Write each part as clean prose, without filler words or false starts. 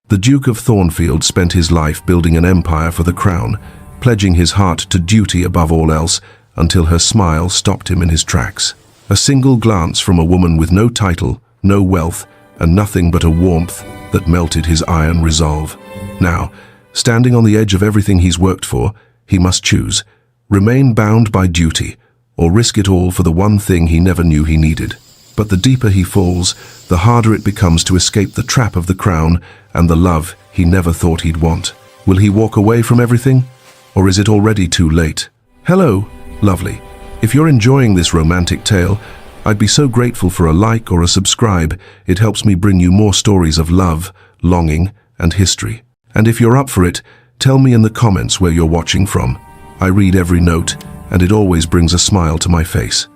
The Duke of Thornfield spent his life building an empire for the crown, pledging his heart to duty above all else, until her smile stopped him in his tracks. A single glance from a woman with no title, no wealth, and nothing but a warmth that melted his iron resolve. Now, standing on the edge of everything he's worked for, he must choose: remain bound by duty, or risk it all for the one thing he never knew he needed. But the deeper he falls, the harder it becomes to escape the trap of the crown and the love he never thought he'd want. Will he walk away from everything? Or is it already too late? Hello, lovely. If you're enjoying this romantic tale, I'd be so grateful for a like or a subscribe. It helps me bring you more stories of love, longing, and history. And if you're up for it, tell me in the comments where you're watching from. I read every note, and it always brings a smile to my face.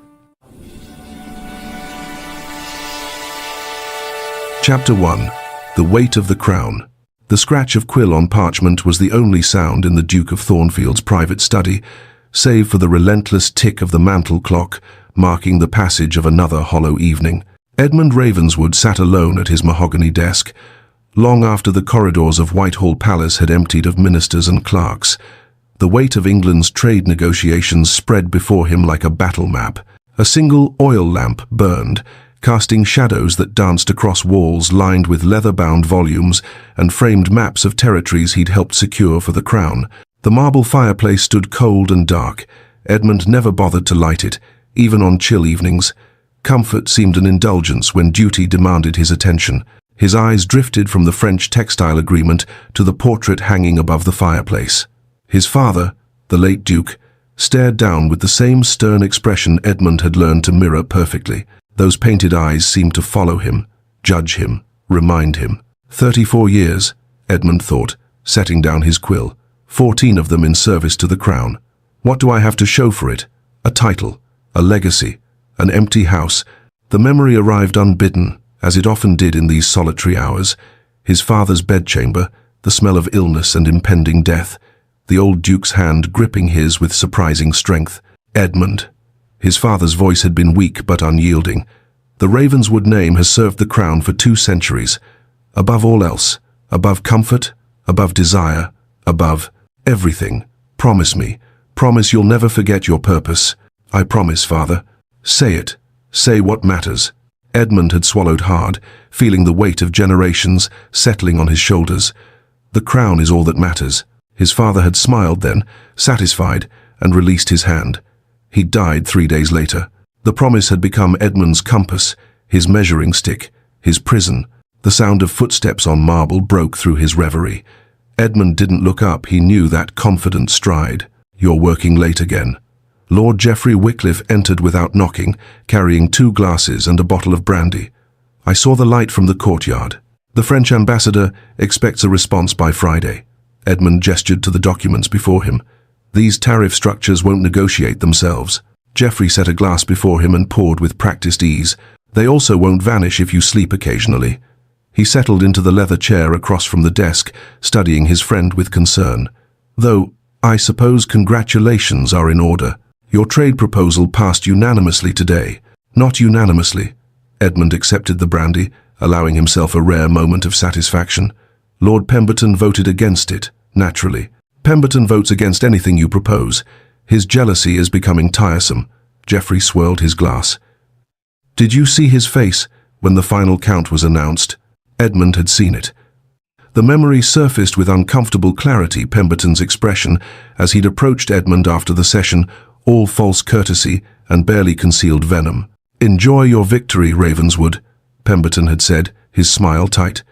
Chapter 1. The Weight of the Crown. The scratch of quill on parchment was the only sound in the Duke of Thornfield's private study, save for the relentless tick of the mantel clock, marking the passage of another hollow evening. Edmund Ravenswood sat alone at his mahogany desk, long after the corridors of Whitehall Palace had emptied of ministers and clerks. The weight of England's trade negotiations spread before him like a battle map. A single oil lamp burned, casting shadows that danced across walls lined with leather-bound volumes and framed maps of territories he'd helped secure for the crown. The marble fireplace stood cold and dark. Edmund never bothered to light it, even on chill evenings. Comfort seemed an indulgence when duty demanded his attention. His eyes drifted from the French textile agreement to the portrait hanging above the fireplace. His father, the late Duke, stared down with the same stern expression Edmund had learned to mirror perfectly. Those painted eyes seemed to follow him, judge him, remind him. 34 years, Edmund thought, setting down his quill, 14 of them in service to the crown. What do I have to show for it? A title, a legacy, an empty house. The memory arrived unbidden, as it often did in these solitary hours. His father's bedchamber, the smell of illness and impending death, the old Duke's hand gripping his with surprising strength. Edmund. His father's voice had been weak but unyielding. The Ravenswood name has served the crown for 2 centuries. Above all else, above comfort, above desire, above everything. Promise me. Promise you'll never forget your purpose. I promise, father. Say it. Say what matters. Edmund had swallowed hard, feeling the weight of generations settling on his shoulders. The crown is all that matters. His father had smiled then, satisfied, and released his hand. He died 3 days later. The promise had become Edmund's compass, his measuring stick, his prison. The sound of footsteps on marble broke through his reverie. Edmund didn't look up. He knew that confident stride. You're working late again. Lord Geoffrey Wycliffe entered without knocking, carrying 2 glasses and a bottle of brandy. I saw the light from the courtyard. The French ambassador expects a response by Friday. Edmund gestured to the documents before him. These tariff structures won't negotiate themselves. Geoffrey set a glass before him and poured with practiced ease. They also won't vanish if you sleep occasionally. He settled into the leather chair across from the desk, studying his friend with concern. Though, I suppose congratulations are in order. Your trade proposal passed unanimously today. Not unanimously. Edmund accepted the brandy, allowing himself a rare moment of satisfaction. Lord Pemberton voted against it, naturally. Pemberton votes against anything you propose. His jealousy is becoming tiresome. Geoffrey swirled his glass. Did you see his face when the final count was announced? Edmund had seen it. The memory surfaced with uncomfortable clarity, Pemberton's expression, as he'd approached Edmund after the session, all false courtesy and barely concealed venom. Enjoy your victory, Ravenswood, Pemberton had said, his smile tight.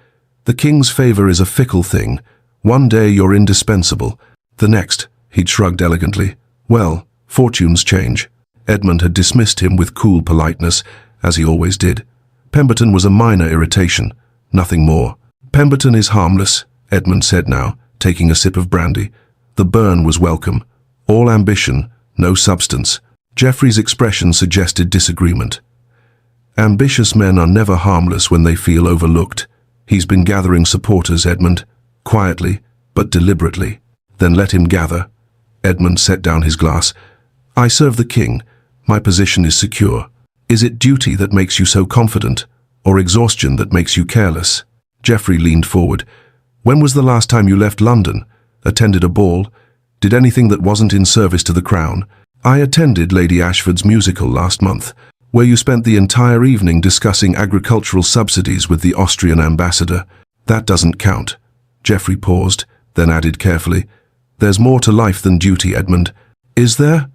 The king's favor is a fickle thing. One day you're indispensable. The next, he'd shrugged elegantly. Well, fortunes change. Edmund had dismissed him with cool politeness, as he always did. Pemberton was a minor irritation, nothing more. Pemberton is harmless, Edmund said now, taking a sip of brandy. The burn was welcome. All ambition, no substance. Geoffrey's expression suggested disagreement. Ambitious men are never harmless when they feel overlooked. He's been gathering supporters, Edmund. Quietly, but deliberately. Then let him gather. Edmund set down his glass. I serve the king. My position is secure. Is it duty that makes you so confident, or exhaustion that makes you careless? Geoffrey leaned forward. When was the last time you left London? Attended a ball? Did anything that wasn't in service to the Crown? I attended Lady Ashford's musical last month, where you spent the entire evening discussing agricultural subsidies with the Austrian ambassador. That doesn't count. Geoffrey paused, then added carefully, There's more to life than duty, Edmund. Is there?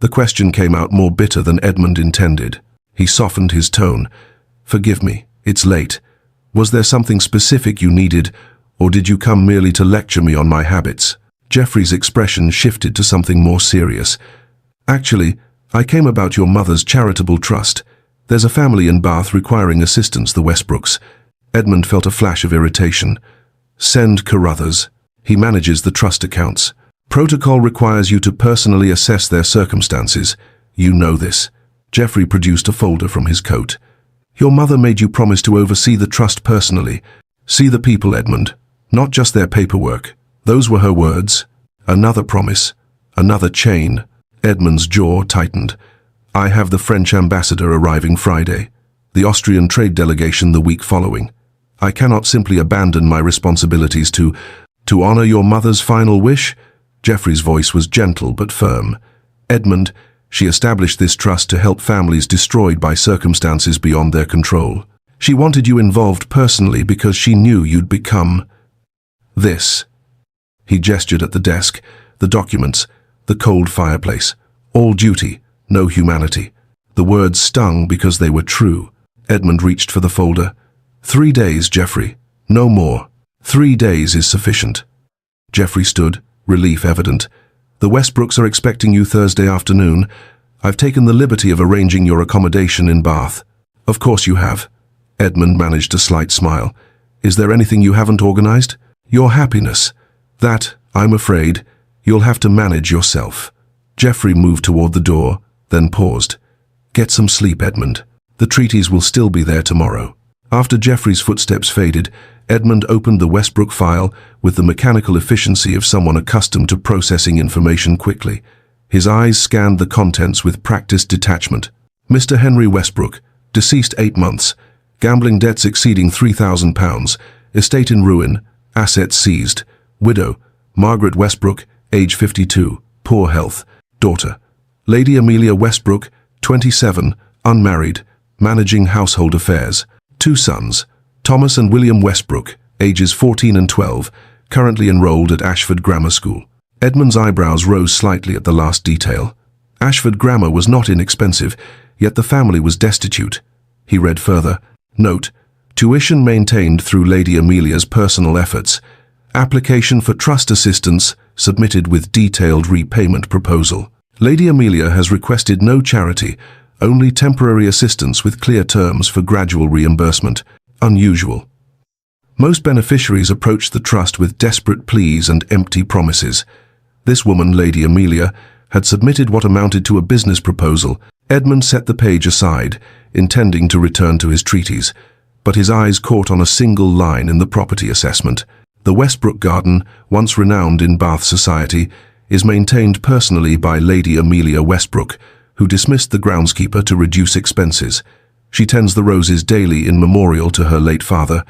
The question came out more bitter than Edmund intended. He softened his tone. Forgive me, it's late. Was there something specific you needed, or did you come merely to lecture me on my habits? Geoffrey's expression shifted to something more serious. Actually, I came about your mother's charitable trust. There's a family in Bath requiring assistance, the Westbrooks. Edmund felt a flash of irritation. Send Carruthers. He manages the trust accounts. Protocol requires you to personally assess their circumstances. You know this. Geoffrey produced a folder from his coat. Your mother made you promise to oversee the trust personally. See the people, Edmund, not just their paperwork. Those were her words. Another promise. Another chain. Edmund's jaw tightened. I have the French ambassador arriving Friday. The Austrian trade delegation the week following. I cannot simply abandon my responsibilities to honor your mother's final wish. Geoffrey's voice was gentle but firm. Edmund, she established this trust to help families destroyed by circumstances beyond their control. She wanted you involved personally because she knew you'd become this. He gestured at the desk, the documents, the cold fireplace. All duty, no humanity. The words stung because they were true. Edmund reached for the folder. 3 days, Geoffrey. No more. 3 days is sufficient. Geoffrey stood, relief evident. The Westbrooks are expecting you Thursday afternoon. I've taken the liberty of arranging your accommodation in Bath. Of course you have. Edmund managed a slight smile. Is there anything you haven't organized? Your happiness. That, I'm afraid, you'll have to manage yourself. Geoffrey moved toward the door, then paused. Get some sleep, Edmund. The treaties will still be there tomorrow. After Geoffrey's footsteps faded, Edmund opened the Westbrook file with the mechanical efficiency of someone accustomed to processing information quickly. His eyes scanned the contents with practiced detachment. Mr. Henry Westbrook, deceased 8 months, gambling debts exceeding £3,000, estate in ruin, assets seized, widow, Margaret Westbrook, age 52, poor health, daughter, Lady Amelia Westbrook, 27, unmarried, managing household affairs, 2 sons, Thomas and William Westbrook, ages 14 and 12, currently enrolled at Ashford Grammar School. Edmund's eyebrows rose slightly at the last detail. Ashford Grammar was not inexpensive, yet the family was destitute. He read further. Note, tuition maintained through Lady Amelia's personal efforts. Application for trust assistance submitted with detailed repayment proposal. Lady Amelia has requested no charity, only temporary assistance with clear terms for gradual reimbursement. Unusual. Most beneficiaries approached the trust with desperate pleas and empty promises. This woman, Lady Amelia, had submitted what amounted to a business proposal. Edmund set the page aside, intending to return to his treatise, but his eyes caught on a single line in the property assessment. The Westbrook Garden, once renowned in Bath society, is maintained personally by Lady Amelia Westbrook, who dismissed the groundskeeper to reduce expenses. She tends the roses daily in memorial to her late father.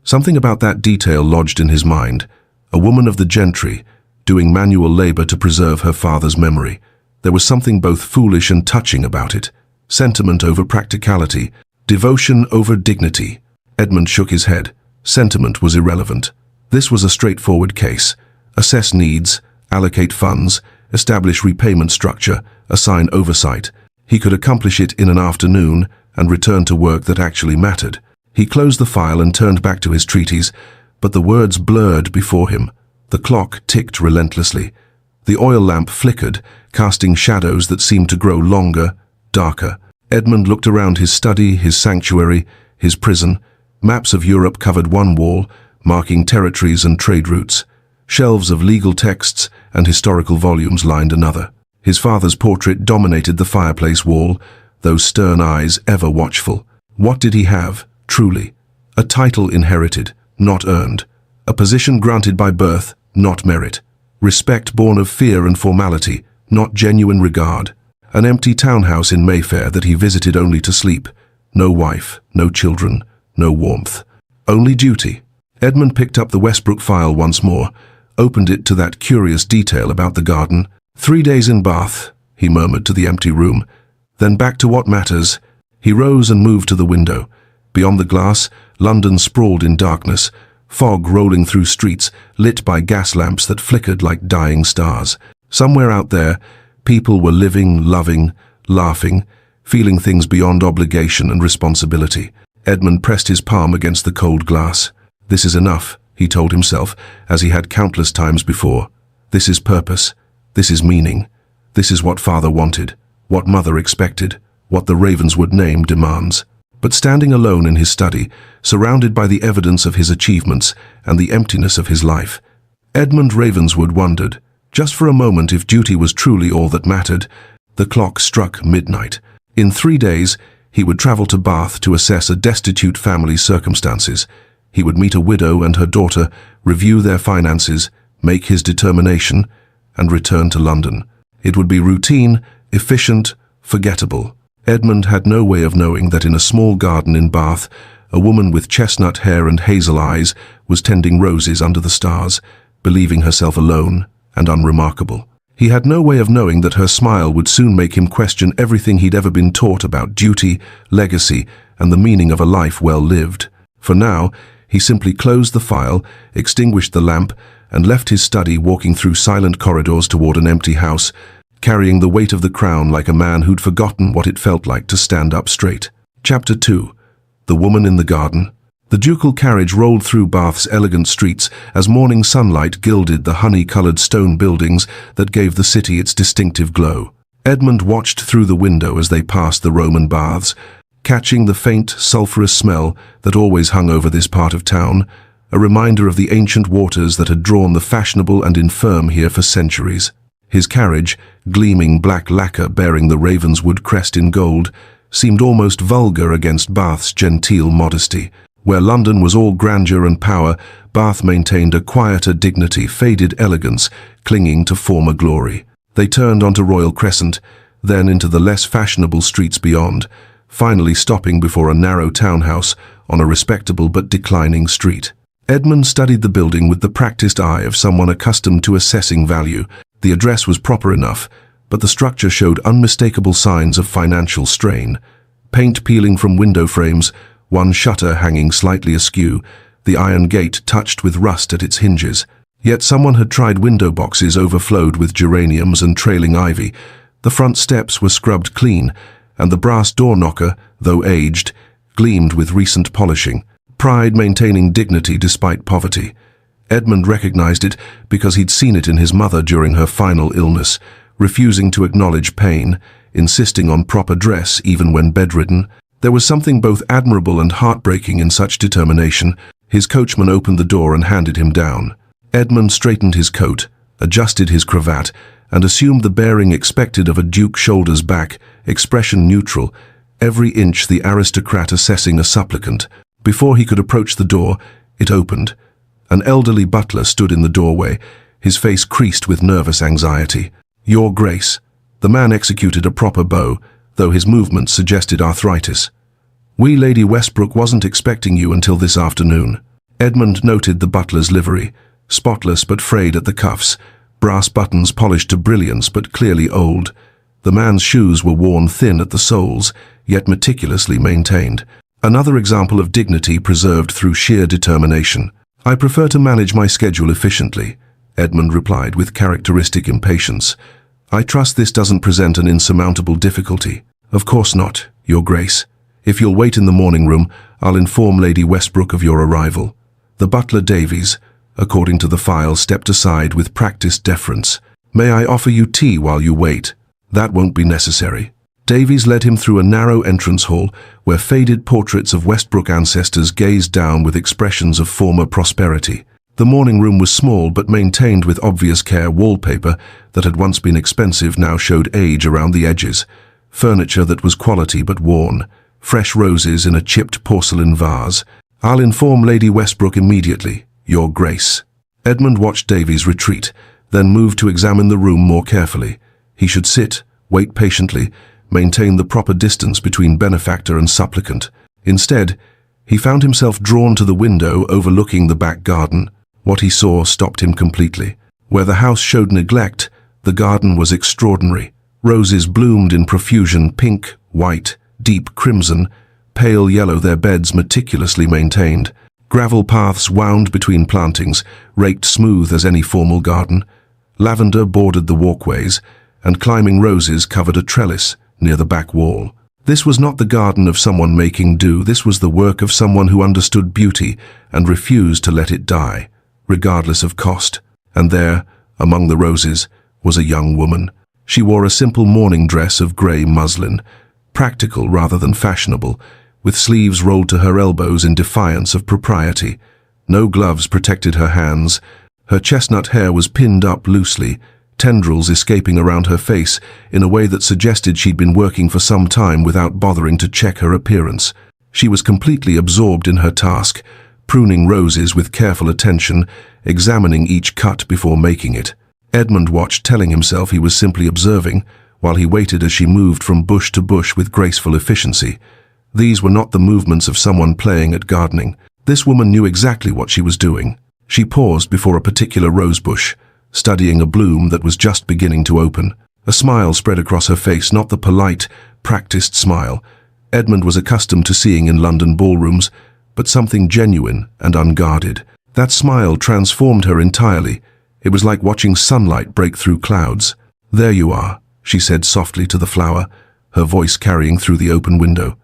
Something about that detail lodged in his mind. A woman of the gentry, doing manual labor to preserve her father's memory. There was something both foolish and touching about it. Sentiment over practicality, devotion over dignity. Edmund shook his head. Sentiment was irrelevant. This was a straightforward case. Assess needs, allocate funds, establish repayment structure, assign oversight. He could accomplish it in an afternoon and return to work that actually mattered. He closed the file and turned back to his treatise, but the words blurred before him. The clock ticked relentlessly. The oil lamp flickered, casting shadows that seemed to grow longer, darker. Edmund looked around his study, his sanctuary, his prison. Maps of Europe covered one wall, marking territories and trade routes. Shelves of legal texts and historical volumes lined another. His father's portrait dominated the fireplace wall, those stern eyes ever watchful. What did he have, truly? A title inherited, not earned. A position granted by birth, not merit. Respect born of fear and formality, not genuine regard. An empty townhouse in Mayfair that he visited only to sleep. No wife, no children, no warmth. Only duty. Edmund picked up the Westbrook file once more, opened it to that curious detail about the garden. 3 days in Bath, he murmured to the empty room. Then back to what matters. He rose and moved to the window. Beyond the glass, London sprawled in darkness, fog rolling through streets lit by gas lamps that flickered like dying stars. Somewhere out there, people were living, loving, laughing, feeling things beyond obligation and responsibility. Edmund pressed his palm against the cold glass. This is enough, he told himself, as he had countless times before. This is purpose. This is meaning. This is what father wanted, what mother expected, what the Ravenswood name demands. But standing alone in his study, surrounded by the evidence of his achievements and the emptiness of his life, Edmund Ravenswood wondered, just for a moment, if duty was truly all that mattered. The clock struck midnight. In 3 days, he would travel to Bath to assess a destitute family's circumstances. He would meet a widow and her daughter, review their finances, make his determination, and return to London. It would be routine, efficient, forgettable. Edmund had no way of knowing that in a small garden in Bath, a woman with chestnut hair and hazel eyes was tending roses under the stars, believing herself alone and unremarkable. He had no way of knowing that her smile would soon make him question everything he'd ever been taught about duty, legacy, and the meaning of a life well lived. For now, he simply closed the file, extinguished the lamp, and left his study, walking through silent corridors toward an empty house, carrying the weight of the crown like a man who'd forgotten what it felt like to stand up straight. Chapter 2. The Woman in the Garden. The ducal carriage rolled through Bath's elegant streets as morning sunlight gilded the honey-colored stone buildings that gave the city its distinctive glow. Edmund watched through the window as they passed the Roman baths, catching the faint, sulphurous smell that always hung over this part of town, a reminder of the ancient waters that had drawn the fashionable and infirm here for centuries. His carriage, gleaming black lacquer bearing the Ravenswood crest in gold, seemed almost vulgar against Bath's genteel modesty. Where London was all grandeur and power, Bath maintained a quieter dignity, faded elegance, clinging to former glory. They turned onto Royal Crescent, then into the less fashionable streets beyond, finally stopping before a narrow townhouse on a respectable but declining street. Edmund studied the building with the practiced eye of someone accustomed to assessing value. The address was proper enough, but the structure showed unmistakable signs of financial strain. Paint peeling from window frames, one shutter hanging slightly askew, the iron gate touched with rust at its hinges. Yet someone had tried. Window boxes overflowed with geraniums and trailing ivy. The front steps were scrubbed clean, and the brass door knocker, though aged, gleamed with recent polishing. Pride maintaining dignity despite poverty. Edmund recognized it because he'd seen it in his mother during her final illness, refusing to acknowledge pain, insisting on proper dress even when bedridden. There was something both admirable and heartbreaking in such determination. His coachman opened the door and handed him down. Edmund straightened his coat, adjusted his cravat, and assumed the bearing expected of a duke, shoulders back, expression neutral, every inch the aristocrat assessing a supplicant. Before he could approach the door, it opened. An elderly butler stood in the doorway, his face creased with nervous anxiety. "Your Grace." The man executed a proper bow, though his movements suggested arthritis. "We, Lady Westbrook, wasn't expecting you until this afternoon." Edmund noted the butler's livery, spotless but frayed at the cuffs, brass buttons polished to brilliance but clearly old. The man's shoes were worn thin at the soles, yet meticulously maintained. Another example of dignity preserved through sheer determination. "I prefer to manage my schedule efficiently," Edmund replied with characteristic impatience. "I trust this doesn't present an insurmountable difficulty." "Of course not, Your Grace. If you'll wait in the morning room, I'll inform Lady Westbrook of your arrival." The butler Davies, according to the file, stepped aside with practiced deference. "May I offer you tea while you wait?" "That won't be necessary." Davies led him through a narrow entrance hall where faded portraits of Westbrook ancestors gazed down with expressions of former prosperity. The morning room was small but maintained with obvious care. Wallpaper that had once been expensive now showed age around the edges. Furniture that was quality but worn. Fresh roses in a chipped porcelain vase. "I'll inform Lady Westbrook immediately, Your Grace." Edmund watched Davies retreat, then moved to examine the room more carefully. He should sit, wait patiently, maintain the proper distance between benefactor and supplicant. Instead, He found himself drawn to the window overlooking the back garden. What he saw stopped him completely. Where the house showed neglect, the garden was extraordinary. Roses bloomed in profusion, pink, white, deep crimson, pale yellow, their beds meticulously maintained. Gravel paths wound between plantings, raked smooth as any formal garden. Lavender bordered the walkways, and climbing roses covered a trellis near the back wall. This was not the garden of someone making do, this was the work of someone who understood beauty and refused to let it die, regardless of cost. And there, among the roses, was a young woman. She wore a simple morning dress of grey muslin, practical rather than fashionable, with sleeves rolled to her elbows in defiance of propriety. No gloves protected her hands. Her chestnut hair was pinned up loosely, tendrils escaping around her face in a way that suggested she'd been working for some time without bothering to check her appearance. She was completely absorbed in her task, pruning roses with careful attention, examining each cut before making it. Edmund watched, telling himself he was simply observing, while he waited as she moved from bush to bush with graceful efficiency. These were not the movements of someone playing at gardening. This woman knew exactly what she was doing. She paused before a particular rose bush, studying a bloom that was just beginning to open. A smile spread across her face, not the polite, practiced smile Edmund was accustomed to seeing in London ballrooms, but something genuine and unguarded. That smile transformed her entirely. It was like watching sunlight break through clouds. "There you are," she said softly to the flower, her voice carrying through the open window.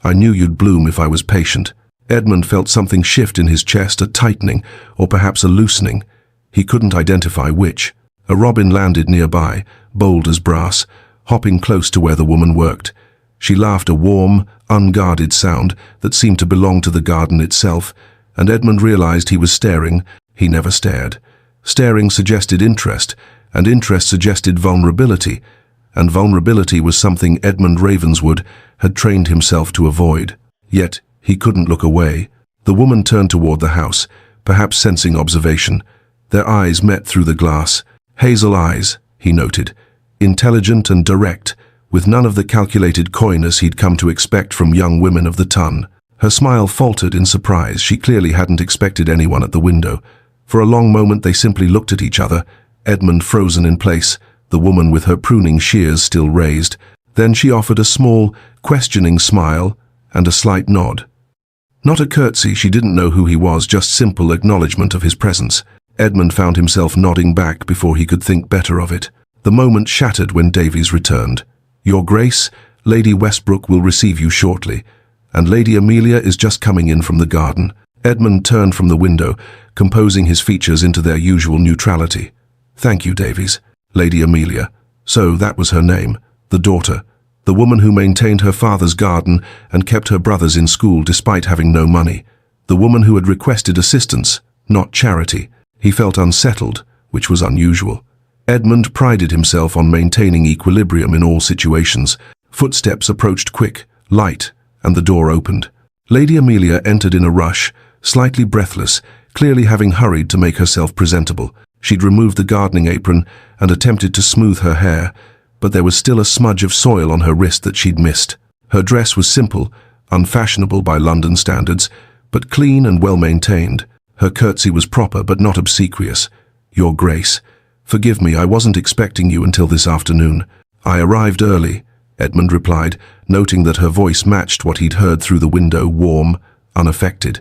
"I knew you'd bloom if I was patient." Edmund felt something shift in his chest, a tightening, or perhaps a loosening. He couldn't identify which. A robin landed nearby, bold as brass, hopping close to where the woman worked. She laughed, a warm, unguarded sound that seemed to belong to the garden itself, and Edmund realized he was staring. He never stared. Staring suggested interest, and interest suggested vulnerability, and vulnerability was something Edmund Ravenswood had trained himself to avoid. Yet he couldn't look away. The woman turned toward the house, perhaps sensing observation. Their eyes met through the glass. Hazel eyes, he noted, intelligent and direct, with none of the calculated coyness he'd come to expect from young women of the ton. Her smile faltered in surprise. She clearly hadn't expected anyone at the window. For a long moment they simply looked at each other, Edmund frozen in place, the woman with her pruning shears still raised. Then she offered a small, questioning smile and a slight nod. Not a curtsy, she didn't know who he was, just simple acknowledgement of his presence. Edmund found himself nodding back before he could think better of it. The moment shattered when Davies returned. "Your Grace, Lady Westbrook will receive you shortly, and Lady Amelia is just coming in from the garden." Edmund turned from the window, composing his features into their usual neutrality. "Thank you, Davies. Lady Amelia." So that was her name. The daughter. The woman who maintained her father's garden and kept her brothers in school despite having no money. The woman who had requested assistance, not charity. He felt unsettled, which was unusual. Edmund prided himself on maintaining equilibrium in all situations. Footsteps approached quick, light, and the door opened. Lady Amelia entered in a rush, slightly breathless, clearly having hurried to make herself presentable. She'd removed the gardening apron and attempted to smooth her hair, but there was still a smudge of soil on her wrist that she'd missed. Her dress was simple, unfashionable by London standards, but clean and well-maintained. Her curtsy was proper but not obsequious. "Your Grace, forgive me, I wasn't expecting you until this afternoon. I arrived early," Edmund replied, noting that her voice matched what he'd heard through the window, warm, unaffected.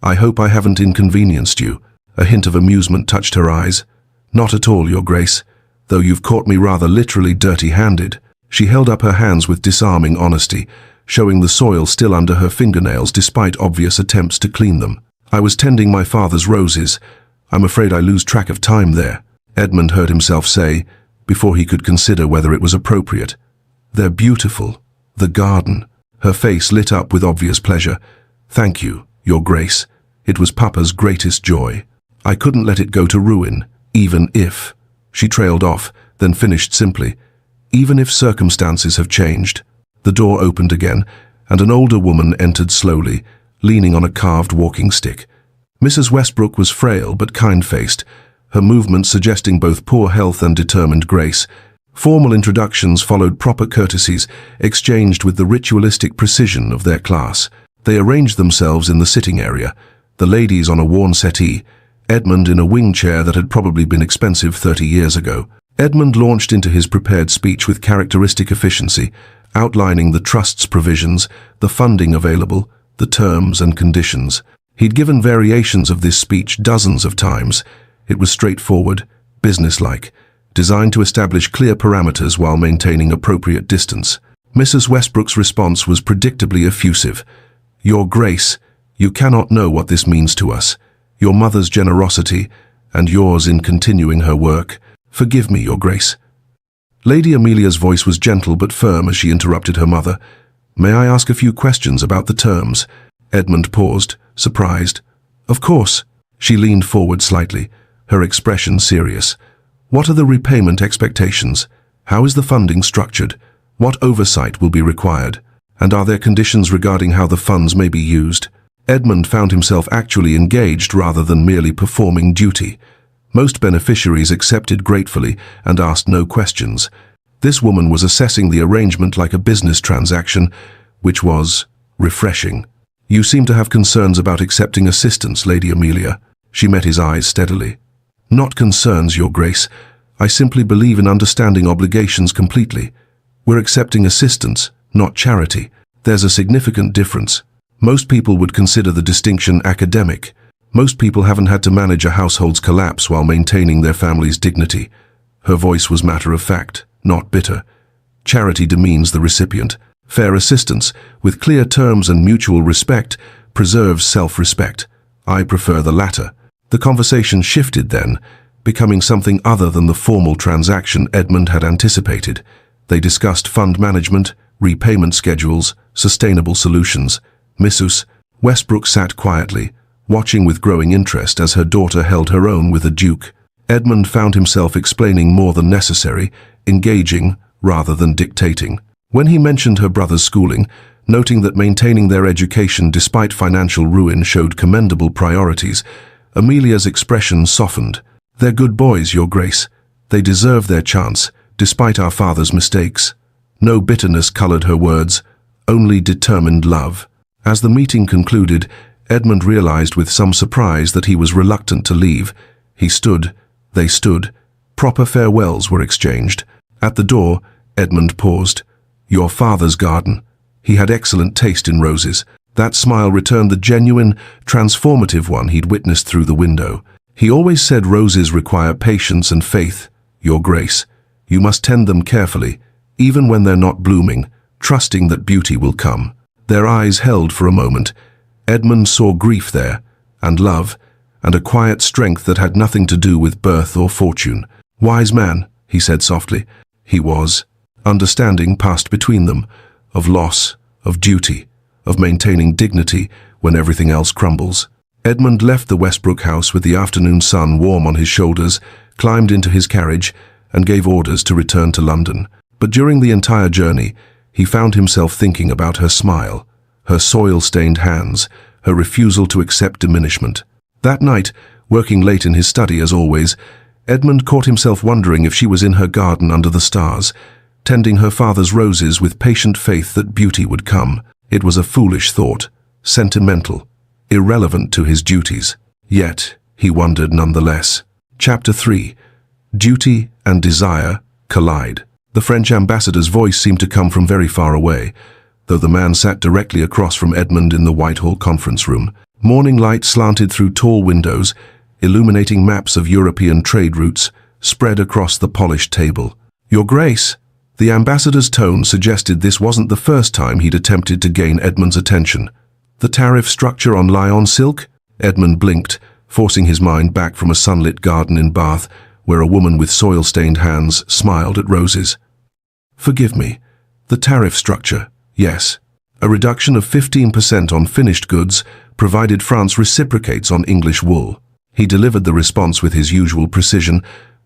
"I hope I haven't inconvenienced you." A hint of amusement touched her eyes. "Not at all, Your Grace, though you've caught me rather literally dirty-handed." She held up her hands with disarming honesty, showing the soil still under her fingernails despite obvious attempts to clean them. "I was tending my father's roses. I'm afraid I lose track of time there," Edmund heard himself say, before he could consider whether it was appropriate. "They're beautiful. The garden." Her face lit up with obvious pleasure. "Thank you, Your Grace. It was Papa's greatest joy. I couldn't let it go to ruin, even if..." She trailed off, then finished simply, "Even if circumstances have changed." The door opened again, and an older woman entered slowly, leaning on a carved walking stick. Mrs. Westbrook was frail but kind-faced, her movements suggesting both poor health and determined grace. Formal introductions followed proper courtesies, exchanged with the ritualistic precision of their class. They arranged themselves in the sitting area, the ladies on a worn settee, Edmund in a wing chair that had probably been expensive 30 years ago. Edmund launched into his prepared speech with characteristic efficiency, outlining the trust's provisions, the funding available, the terms and conditions. He'd given variations of this speech dozens of times. It was straightforward, businesslike, designed to establish clear parameters while maintaining appropriate distance. Mrs. Westbrook's response was predictably effusive. "Your Grace, you cannot know what this means to us. Your mother's generosity, and yours in continuing her work. Forgive me, Your Grace." Lady Amelia's voice was gentle but firm as she interrupted her mother. "May I ask a few questions about the terms?" Edmund paused, surprised. "Of course." She leaned forward slightly, her expression serious. "What are the repayment expectations? How is the funding structured? What oversight will be required? And are there conditions regarding how the funds may be used?" Edmund found himself actually engaged rather than merely performing duty. Most beneficiaries accepted gratefully and asked no questions. This woman was assessing the arrangement like a business transaction, which was refreshing. "You seem to have concerns about accepting assistance, Lady Amelia." She met his eyes steadily. "Not concerns, Your Grace. I simply believe in understanding obligations completely. We're accepting assistance, not charity. There's a significant difference. Most people would consider the distinction academic. Most people haven't had to manage a household's collapse while maintaining their family's dignity." Her voice was matter-of-fact, not bitter. "Charity demeans the recipient. Fair assistance, with clear terms and mutual respect, preserves self-respect. I prefer the latter." The conversation shifted then, becoming something other than the formal transaction Edmund had anticipated. They discussed fund management, repayment schedules, sustainable solutions. Mrs. Westbrook sat quietly, watching with growing interest as her daughter held her own with a duke. Edmund found himself explaining more than necessary, engaging rather than dictating. When he mentioned her brother's schooling, noting that maintaining their education despite financial ruin showed commendable priorities, Amelia's expression softened. "They're good boys, Your Grace. They deserve their chance, despite our father's mistakes." No bitterness colored her words, only determined love. As the meeting concluded, Edmund realized with some surprise that he was reluctant to leave. He stood, they stood. Proper farewells were exchanged. At the door, Edmund paused. "Your father's garden. He had excellent taste in roses." That smile returned the genuine, transformative one he'd witnessed through the window. "He always said roses require patience and faith, Your Grace. You must tend them carefully, even when they're not blooming, trusting that beauty will come." Their eyes held for a moment. Edmund saw grief there, and love, and a quiet strength that had nothing to do with birth or fortune. "Wise man," he said softly. He was. Understanding passed between them, of loss, of duty, of maintaining dignity when everything else crumbles. Edmund left the Westbrook house with the afternoon sun warm on his shoulders, climbed into his carriage, and gave orders to return to London. But during the entire journey, he found himself thinking about her smile, her soil-stained hands, her refusal to accept diminishment. That night, working late in his study as always, Edmund caught himself wondering if she was in her garden under the stars, tending her father's roses with patient faith that beauty would come. It was a foolish thought, sentimental, irrelevant to his duties. Yet, he wondered nonetheless. Chapter 3. Duty and desire collide. The French ambassador's voice seemed to come from very far away, though the man sat directly across from Edmund in the Whitehall conference room. Morning light slanted through tall windows, illuminating maps of European trade routes spread across the polished table. "Your Grace." The ambassador's tone suggested this wasn't the first time he'd attempted to gain Edmund's attention. "The tariff structure on Lyon silk?" Edmund blinked, forcing his mind back from a sunlit garden in Bath, where a woman with soil-stained hands smiled at roses. "Forgive me. The tariff structure, yes. A reduction of 15% on finished goods, provided France reciprocates on English wool." He delivered the response with his usual precision,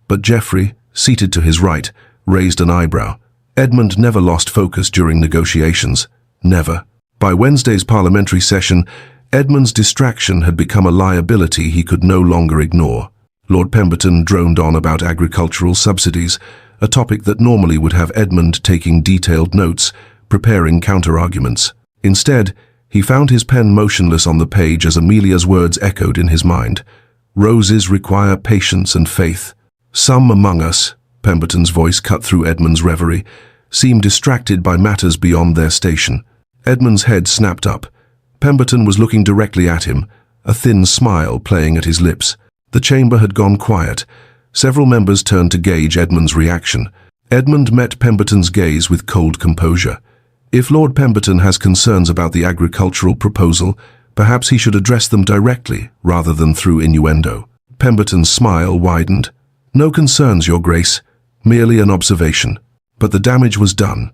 but Geoffrey, seated to his right, raised an eyebrow. Edmund never lost focus during negotiations. Never. By Wednesday's parliamentary session, Edmund's distraction had become a liability he could no longer ignore. Lord Pemberton droned on about agricultural subsidies, a topic that normally would have Edmund taking detailed notes, preparing counter-arguments. Instead, He found his pen motionless on the page as Amelia's words echoed in his mind. Roses require patience and faith. Some among us, Pemberton's voice cut through Edmund's reverie, seem distracted by matters beyond their station. Edmund's head snapped up. Pemberton was looking directly at him, a thin smile playing at his lips. The chamber had gone quiet. Several members turned to gauge Edmund's reaction. Edmund met Pemberton's gaze with cold composure. If Lord Pemberton has concerns about the agricultural proposal, perhaps he should address them directly, rather than through innuendo. Pemberton's smile widened. No concerns, Your Grace. Merely an observation. But the damage was done.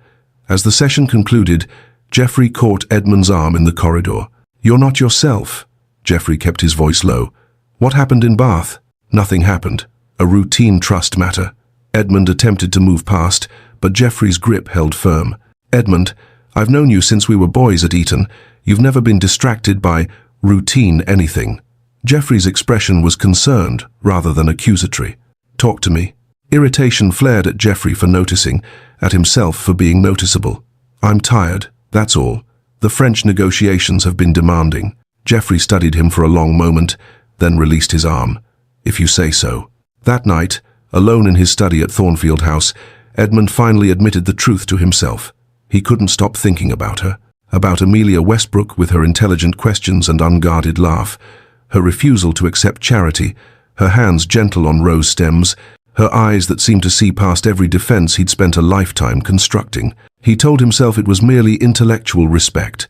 As the session concluded, Geoffrey caught Edmund's arm in the corridor. You're not yourself. Geoffrey kept his voice low. What happened in Bath? Nothing happened. A routine trust matter. Edmund attempted to move past, but Geoffrey's grip held firm. Edmund, I've known you since we were boys at Eton. You've never been distracted by routine anything. Geoffrey's expression was concerned rather than accusatory. Talk to me. Irritation flared at Geoffrey for noticing, at himself for being noticeable. I'm tired, that's all. The French negotiations have been demanding. Geoffrey studied him for a long moment, then released his arm. If you say so. That night, alone in his study at Thornfield House, Edmund finally admitted the truth to himself. He couldn't stop thinking about her, about Amelia Westbrook with her intelligent questions and unguarded laugh, her refusal to accept charity, her hands gentle on rose stems, her eyes that seemed to see past every defense he'd spent a lifetime constructing. He told himself it was merely intellectual respect.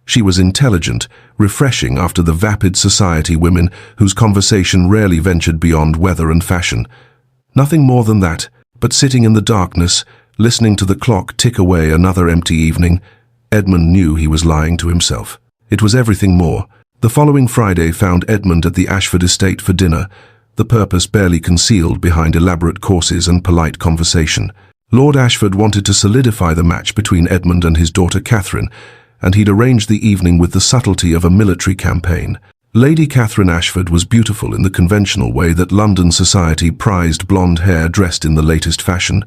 She was intelligent, refreshing after the vapid society women whose conversation rarely ventured beyond weather and fashion. Nothing more than that, but sitting in the darkness, listening to the clock tick away another empty evening, Edmund knew he was lying to himself. It was everything more. The following Friday found Edmund at the Ashford estate for dinner, the purpose barely concealed behind elaborate courses and polite conversation. Lord Ashford wanted to solidify the match between Edmund and his daughter Catherine, and he'd arranged the evening with the subtlety of a military campaign. Lady Catherine Ashford was beautiful in the conventional way that London society prized blonde hair dressed in the latest fashion,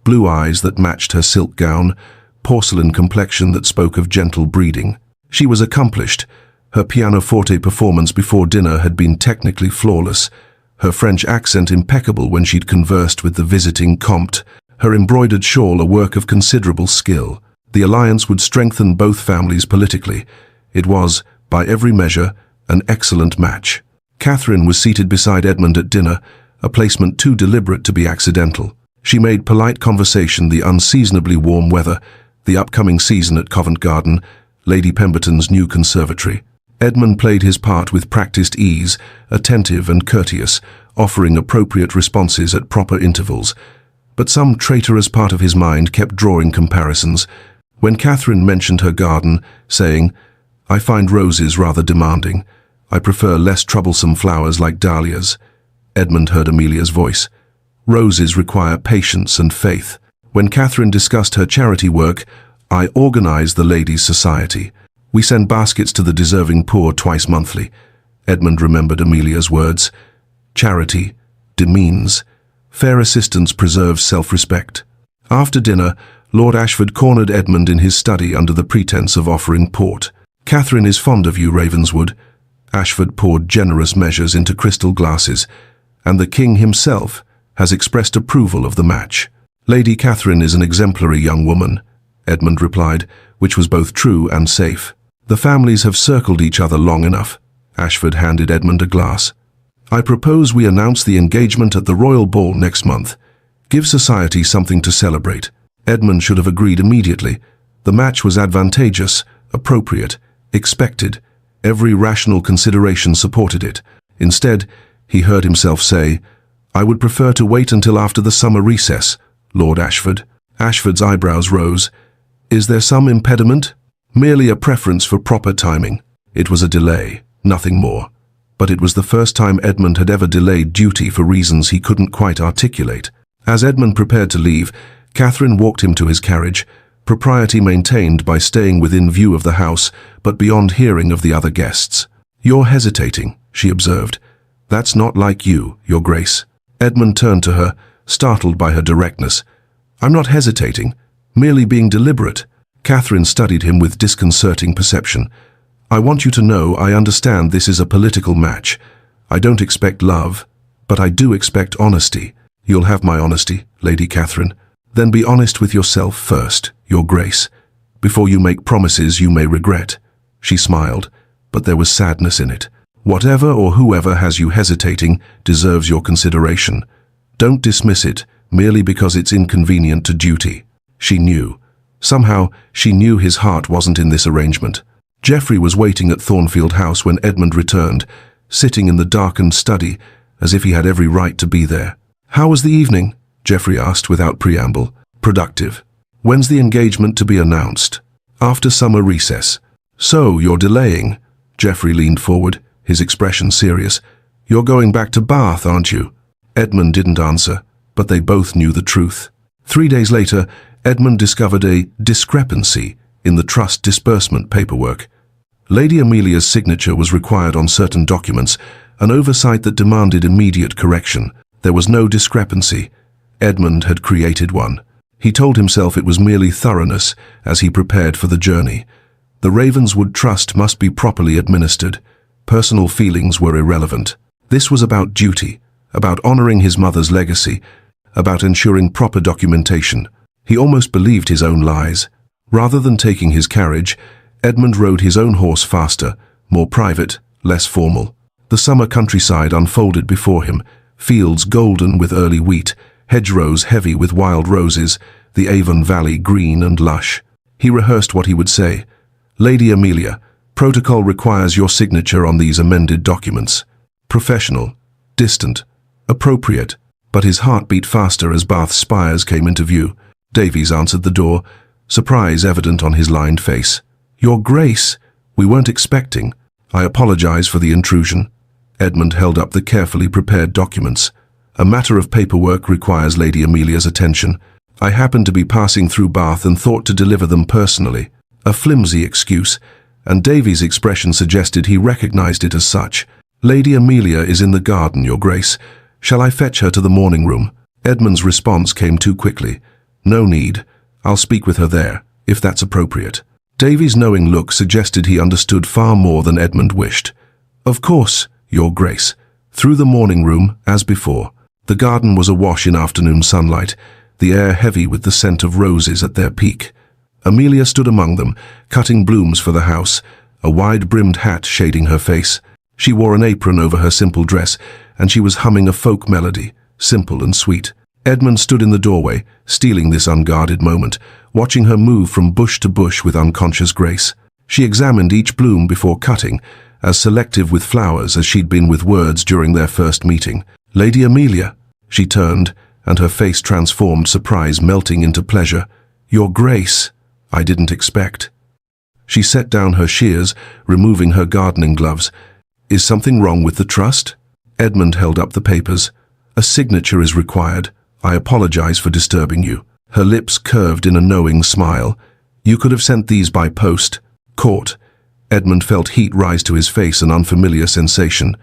blue eyes that matched her silk gown, porcelain complexion that spoke of gentle breeding. She was accomplished. Her pianoforte performance before dinner had been technically flawless, her French accent impeccable when she'd conversed with the visiting comte, her embroidered shawl a work of considerable skill. The alliance would strengthen both families politically. It was, by every measure, an excellent match. Catherine was seated beside Edmund at dinner, a placement too deliberate to be accidental. She made polite conversation the unseasonably warm weather, the upcoming season at Covent Garden, Lady Pemberton's new conservatory. Edmund played his part with practiced ease, attentive and courteous, offering appropriate responses at proper intervals. But some traitorous part of his mind kept drawing comparisons. When Catherine mentioned her garden, saying, I find roses rather demanding. I prefer less troublesome flowers like dahlias. Edmund heard Amelia's voice. Roses require patience and faith. When Catherine discussed her charity work, I organize the Ladies' Society. We send baskets to the deserving poor twice monthly. Edmund remembered Amelia's words. Charity demeans. Fair assistance preserves self-respect. After dinner, Lord Ashford cornered Edmund in his study under the pretense of offering port. Catherine is fond of you, Ravenswood. Ashford poured generous measures into crystal glasses, and the king himself has expressed approval of the match. Lady Catherine is an exemplary young woman, Edmund replied, which was both true and safe. The families have circled each other long enough. Ashford handed Edmund a glass. I propose we announce the engagement at the Royal Ball next month. Give society something to celebrate. Edmund should have agreed immediately. The match was advantageous, appropriate, expected. Every rational consideration supported it. Instead, he heard himself say, I would prefer to wait until after the summer recess, Lord Ashford. Ashford's eyebrows rose. Is there some impediment? Merely a preference for proper timing. It was a delay, nothing more. But it was the first time Edmund had ever delayed duty for reasons he couldn't quite articulate. As Edmund prepared to leave, Catherine walked him to his carriage, propriety maintained by staying within view of the house, but beyond hearing of the other guests. You're hesitating, she observed. That's not like you, Your Grace. Edmund turned to her, startled by her directness. I'm not hesitating, merely being deliberate. Catherine studied him with disconcerting perception. I want you to know I understand this is a political match. I don't expect love, but I do expect honesty. You'll have my honesty, Lady Catherine. Then be honest with yourself first, Your Grace, before you make promises you may regret." She smiled, but there was sadness in it. "Whatever or whoever has you hesitating deserves your consideration. Don't dismiss it merely because it's inconvenient to duty." She knew. Somehow, she knew his heart wasn't in this arrangement. Geoffrey was waiting at Thornfield House when Edmund returned, sitting in the darkened study, as if he had every right to be there. "How was the evening?" Geoffrey asked without preamble. "Productive." "When's the engagement to be announced?" "After summer recess." "So, you're delaying?" Geoffrey leaned forward, his expression serious. "You're going back to Bath, aren't you?" Edmund didn't answer, but they both knew the truth. 3 days later, Edmund discovered a discrepancy in the trust disbursement paperwork. Lady Amelia's signature was required on certain documents, an oversight that demanded immediate correction. There was no discrepancy. Edmund had created one. He told himself it was merely thoroughness as he prepared for the journey. The Ravenswood Trust must be properly administered. Personal feelings were irrelevant. This was about duty, about honoring his mother's legacy, about ensuring proper documentation. He almost believed his own lies. Rather than taking his carriage, Edmund rode his own horse faster, more private, less formal. The summer countryside unfolded before him, fields golden with early wheat, hedgerows heavy with wild roses, the Avon Valley green and lush. He rehearsed what he would say. "Lady Amelia, protocol requires your signature on these amended documents." Professional, distant, appropriate, but his heart beat faster as Bath's spires came into view. Davies answered the door, surprise evident on his lined face. "Your Grace, we weren't expecting." "I apologize for the intrusion." Edmund held up the carefully prepared documents. "A matter of paperwork requires Lady Amelia's attention. I happened to be passing through Bath and thought to deliver them personally." A flimsy excuse, and Davies' expression suggested he recognized it as such. "Lady Amelia is in the garden, Your Grace. Shall I fetch her to the morning room?" Edmund's response came too quickly. "No need. I'll speak with her there, if that's appropriate." Davies' knowing look suggested he understood far more than Edmund wished. "Of course, Your Grace." Through the morning room, as before. The garden was awash in afternoon sunlight, the air heavy with the scent of roses at their peak. Amelia stood among them, cutting blooms for the house, a wide-brimmed hat shading her face. She wore an apron over her simple dress, and she was humming a folk melody, simple and sweet. Edmund stood in the doorway, stealing this unguarded moment, watching her move from bush to bush with unconscious grace. She examined each bloom before cutting, as selective with flowers as she'd been with words during their first meeting. "Lady Amelia." She turned, and her face transformed, surprise melting into pleasure. "Your Grace, I didn't expect." She set down her shears, removing her gardening gloves. "Is something wrong with the trust?" Edmund held up the papers. "A signature is required. I apologize for disturbing you." Her lips curved in a knowing smile. "You could have sent these by post." "Court." Edmund felt heat rise to his face, an unfamiliar sensation.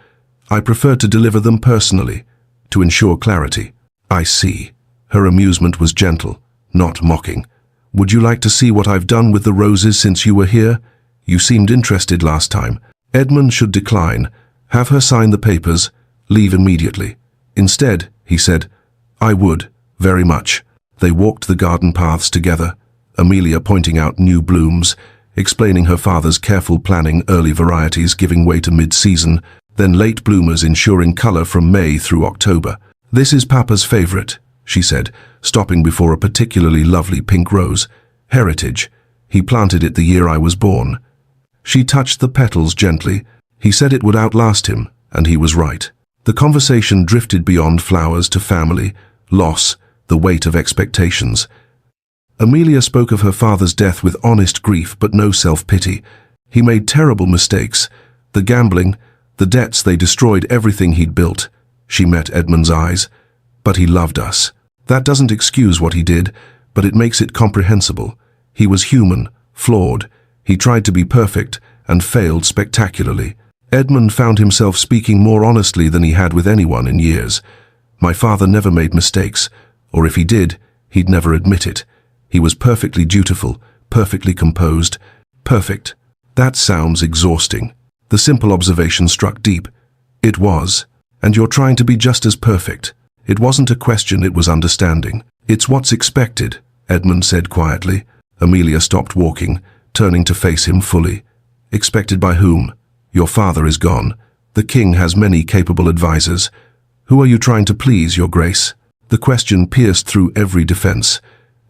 "I prefer to deliver them personally, to ensure clarity." "I see." Her amusement was gentle, not mocking. "Would you like to see what I've done with the roses since you were here? You seemed interested last time." Edmund should decline, have her sign the papers, leave immediately. Instead, he said, "I would, very much." They walked the garden paths together, Amelia pointing out new blooms, explaining her father's careful planning, early varieties giving way to mid-season, then late bloomers ensuring color from May through October. "This is Papa's favorite," she said, stopping before a particularly lovely pink rose. "Heritage. He planted it the year I was born." She touched the petals gently. He said it would outlast him, and he was right. The conversation drifted beyond flowers to family, loss, the weight of expectations. Amelia spoke of her father's death with honest grief but no self-pity. He made terrible mistakes. The gambling, the debts, they destroyed everything he'd built. She met Edmund's eyes. "But he loved us. That doesn't excuse what he did, but it makes it comprehensible. He was human, flawed. He tried to be perfect and failed spectacularly." Edmund found himself speaking more honestly than he had with anyone in years. "My father never made mistakes, or if he did, he'd never admit it. He was perfectly dutiful, perfectly composed, perfect. That sounds exhausting. The simple observation struck deep. It was. And you're trying to be just as perfect. It wasn't a question, it was understanding. It's what's expected, Edmund said quietly. Amelia stopped walking, turning to face him fully. Expected by whom? Your father is gone. The king has many capable advisers. Who are you trying to please, your grace? The question pierced through every defense.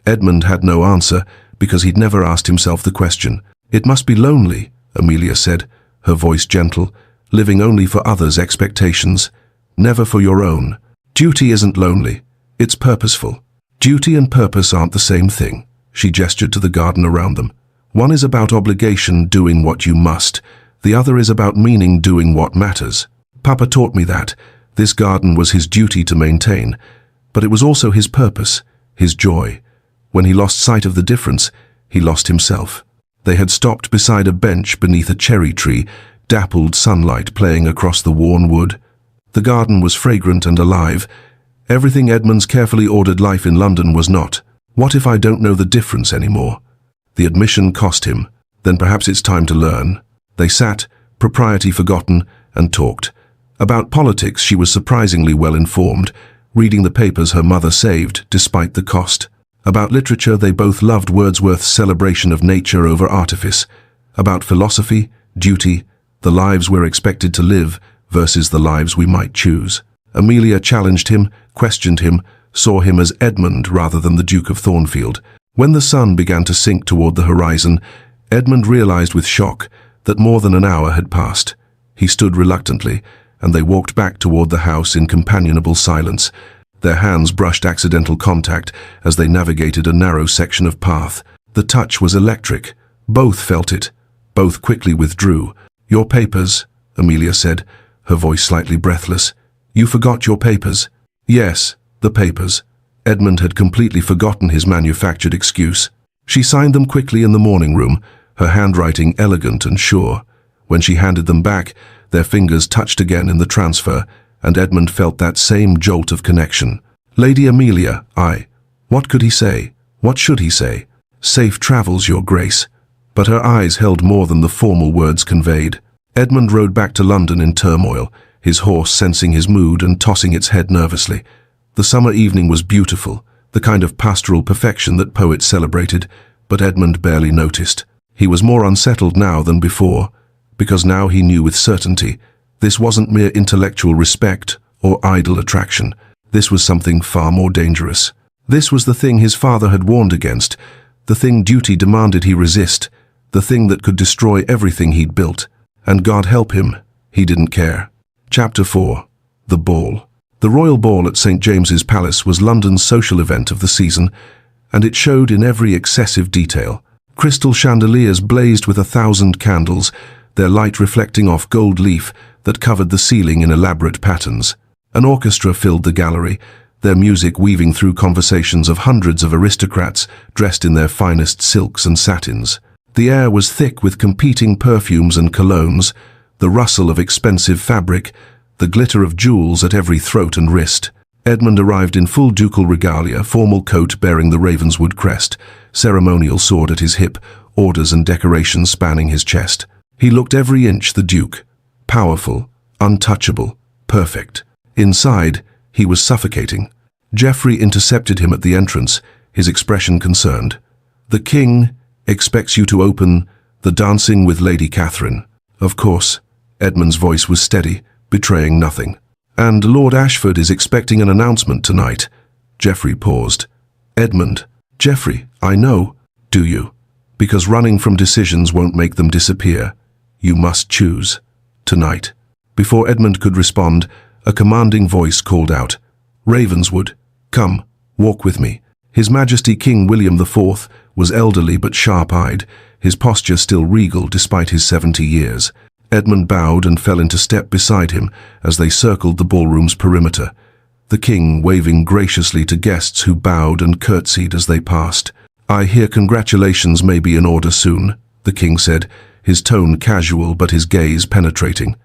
Edmund had no answer because he'd never asked himself the question. It must be lonely, Amelia said, her voice gentle, living only for others' expectations, never for your own. Duty isn't lonely. It's purposeful. Duty and purpose aren't the same thing. She gestured to the garden around them. One is about obligation, doing what you must. The other is about meaning, doing what matters. Papa taught me that. This garden was his duty to maintain, but it was also his purpose, his joy. When he lost sight of the difference, he lost himself. They had stopped beside a bench beneath a cherry tree, dappled sunlight playing across the worn wood. The garden was fragrant and alive. Everything Edmund's carefully ordered life in London was not. What if I don't know the difference anymore? The admission cost him. Then perhaps it's time to learn. They sat, propriety forgotten, and talked. About politics she was surprisingly well informed, reading the papers her mother saved despite the cost. About literature they both loved Wordsworth's celebration of nature over artifice. About philosophy, duty, the lives we're expected to live versus the lives we might choose. Amelia challenged him, questioned him, saw him as Edmund rather than the Duke of Thornfield. When the sun began to sink toward the horizon, Edmund realized with shock that more than an hour had passed. He stood reluctantly, and they walked back toward the house in companionable silence. Their hands brushed accidental contact as they navigated a narrow section of path. The touch was electric. Both felt it. Both quickly withdrew. Your papers, Amelia said, her voice slightly breathless. You forgot your papers? Yes, the papers. Edmund had completely forgotten his manufactured excuse. She signed them quickly in the morning room, her handwriting elegant and sure. When she handed them back, their fingers touched again in the transfer, and Edmund felt that same jolt of connection. Lady Amelia, What could he say? What should he say? Safe travels, your grace. But her eyes held more than the formal words conveyed. Edmund rode back to London in turmoil, his horse sensing his mood and tossing its head nervously. The summer evening was beautiful, the kind of pastoral perfection that poets celebrated, but Edmund barely noticed. He was more unsettled now than before, because now he knew with certainty this wasn't mere intellectual respect or idle attraction. This was something far more dangerous. This was the thing his father had warned against, the thing duty demanded he resist, the thing that could destroy everything he'd built. And God help him, he didn't care. Chapter 4. The Ball. The Royal Ball at St. James's Palace was London's social event of the season, and it showed in every excessive detail. Crystal chandeliers blazed with 1,000 candles, their light reflecting off gold leaf that covered the ceiling in elaborate patterns. An orchestra filled the gallery, their music weaving through conversations of hundreds of aristocrats dressed in their finest silks and satins. The air was thick with competing perfumes and colognes, the rustle of expensive fabric, the glitter of jewels at every throat and wrist. Edmund arrived in full ducal regalia, formal coat bearing the Ravenswood crest, ceremonial sword at his hip, orders and decorations spanning his chest. He looked every inch the Duke. Powerful, untouchable, perfect. Inside, he was suffocating. Geoffrey intercepted him at the entrance, his expression concerned. The king expects you to open the dancing with Lady Catherine. Of course. Edmund's voice was steady, betraying nothing. And Lord Ashford is expecting an announcement tonight. Geoffrey paused. Edmund. Geoffrey, I know. Do you? Because running from decisions won't make them disappear. You must choose. Tonight. Before Edmund could respond, a commanding voice called out, Ravenswood, come, walk with me. His Majesty King William IV was elderly but sharp-eyed, his posture still regal despite his 70 years. Edmund bowed and fell into step beside him as they circled the ballroom's perimeter, the king waving graciously to guests who bowed and curtsied as they passed. I hear congratulations may be in order soon, the king said, his tone casual but his gaze penetrating.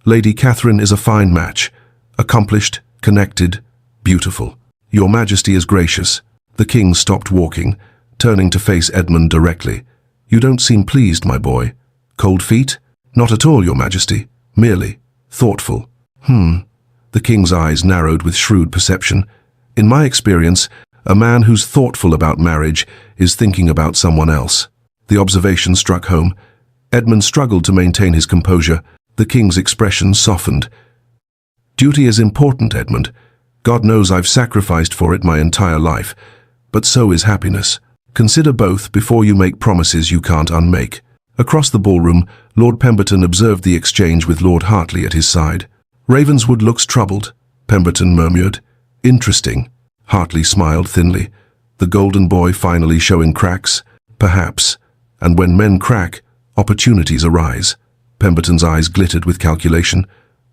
Lady Catherine is a fine match, accomplished, connected, beautiful. Your Majesty is gracious. The king stopped walking, turning to face Edmund directly. You don't seem pleased, my boy. Cold feet? Not at all, your majesty. Merely thoughtful. The king's eyes narrowed with shrewd perception. In my experience, a man who's thoughtful about marriage is thinking about someone else. The observation struck home. Edmund struggled to maintain his composure. The king's expression softened. Duty is important, Edmund. God knows I've sacrificed for it my entire life. But so is happiness. Consider both before you make promises you can't unmake. Across the ballroom, Lord Pemberton observed the exchange with Lord Hartley at his side. Ravenswood looks troubled, Pemberton murmured. Interesting. Hartley smiled thinly. The golden boy finally showing cracks? Perhaps. And when men crack, opportunities arise. Pemberton's eyes glittered with calculation.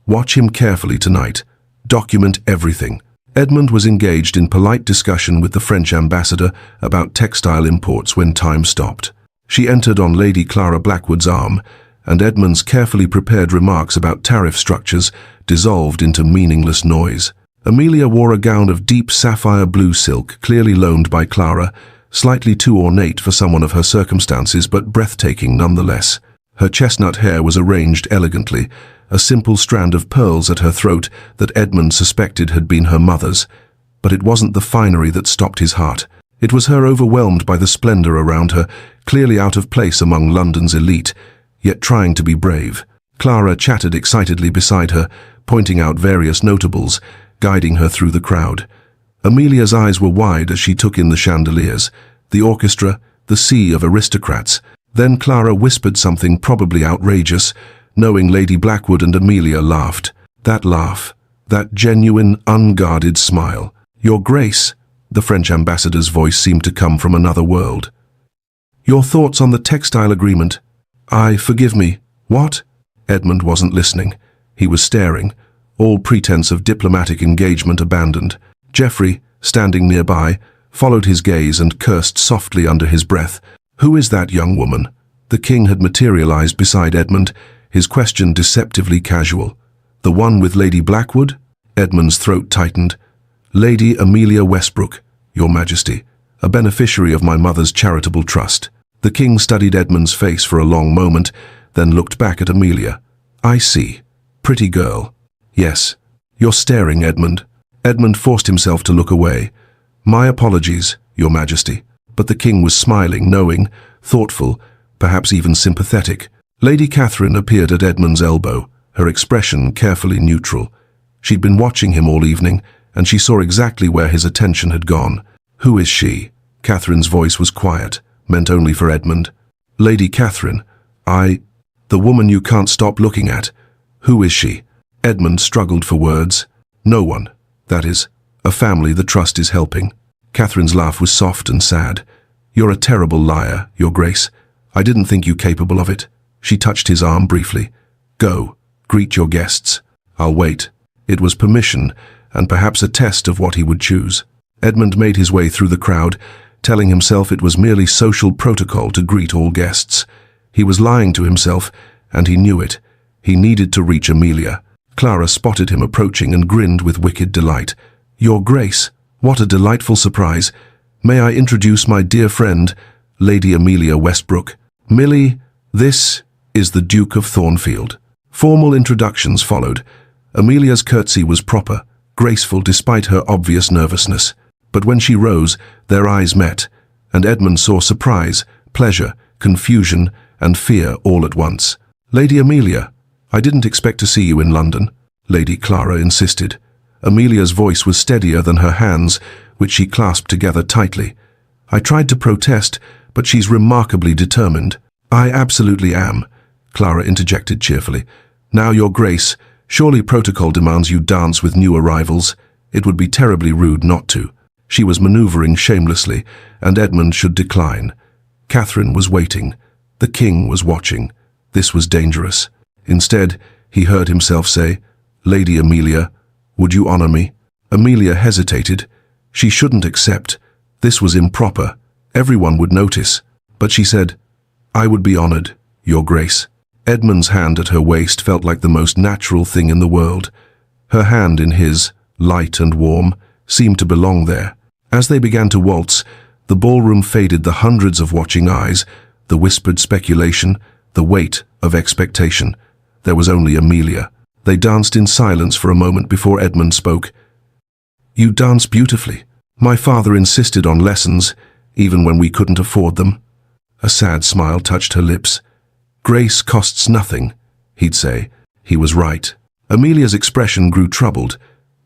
Watch him carefully tonight. Document everything. Edmund was engaged in polite discussion with the French ambassador about textile imports when time stopped. She entered on Lady Clara Blackwood's arm, and Edmund's carefully prepared remarks about tariff structures dissolved into meaningless noise. Amelia wore a gown of deep sapphire blue silk, clearly loaned by Clara, slightly too ornate for someone of her circumstances, but breathtaking nonetheless. Her chestnut hair was arranged elegantly, a simple strand of pearls at her throat that Edmund suspected had been her mother's. But it wasn't the finery that stopped his heart. It was her overwhelmed by the splendor around her, clearly out of place among London's elite, yet trying to be brave. Clara chatted excitedly beside her, pointing out various notables, guiding her through the crowd. Amelia's eyes were wide as she took in the chandeliers, the orchestra, the sea of aristocrats. Then Clara whispered something probably outrageous, knowing Lady Blackwood and Amelia laughed. That laugh, that genuine, unguarded smile. Your Grace, the French ambassador's voice seemed to come from another world. Your thoughts on the textile agreement? Forgive me. What? Edmund wasn't listening. He was staring, all pretense of diplomatic engagement abandoned. Geoffrey, standing nearby, followed his gaze and cursed softly under his breath. Who is that young woman? The king had materialized beside Edmund, his question deceptively casual. The one with Lady Blackwood? Edmund's throat tightened. Lady Amelia Westbrook, Your Majesty, a beneficiary of my mother's charitable trust. The king studied Edmund's face for a long moment, then looked back at Amelia. I see. Pretty girl. Yes. You're staring, Edmund. Edmund forced himself to look away. My apologies, Your Majesty. But the king was smiling, knowing, thoughtful, perhaps even sympathetic. Lady Catherine appeared at Edmund's elbow, her expression carefully neutral. She'd been watching him all evening, and she saw exactly where his attention had gone. Who is she? Catherine's voice was quiet, meant only for Edmund. Lady Catherine, the woman you can't stop looking at. Who is she? Edmund struggled for words. No one. That is, a family the trust is helping. Catherine's laugh was soft and sad. You're a terrible liar, Your Grace. I didn't think you capable of it. She touched his arm briefly. Go, greet your guests. I'll wait. It was permission, and perhaps a test of what he would choose. Edmund made his way through the crowd, telling himself it was merely social protocol to greet all guests. He was lying to himself, and he knew it. He needed to reach Amelia. Clara spotted him approaching and grinned with wicked delight. Your Grace, what a delightful surprise. May I introduce my dear friend, Lady Amelia Westbrook. Millie, this is the Duke of Thornfield. Formal introductions followed. Amelia's curtsy was proper, graceful despite her obvious nervousness. But when she rose, their eyes met, and Edmund saw surprise, pleasure, confusion, and fear all at once. Lady Amelia, I didn't expect to see you in London, Lady Clara insisted. Amelia's voice was steadier than her hands, which she clasped together tightly. I tried to protest, but she's remarkably determined. I absolutely am, Clara interjected cheerfully. Now, Your Grace, surely protocol demands you dance with new arrivals. It would be terribly rude not to. She was maneuvering shamelessly, and Edmund should decline. Catherine was waiting. The king was watching. This was dangerous. Instead, he heard himself say, Lady Amelia, would you honor me? Amelia hesitated. She shouldn't accept. This was improper. Everyone would notice. But she said, I would be honored, Your Grace. Edmund's hand at her waist felt like the most natural thing in the world. Her hand in his, light and warm, seemed to belong there. As they began to waltz, the ballroom faded the hundreds of watching eyes, the whispered speculation, the weight of expectation. There was only Amelia. They danced in silence for a moment before Edmund spoke. "You dance beautifully. My father insisted on lessons, even when we couldn't afford them." A sad smile touched her lips. "Grace costs nothing," he'd say. He was right. Amelia's expression grew troubled.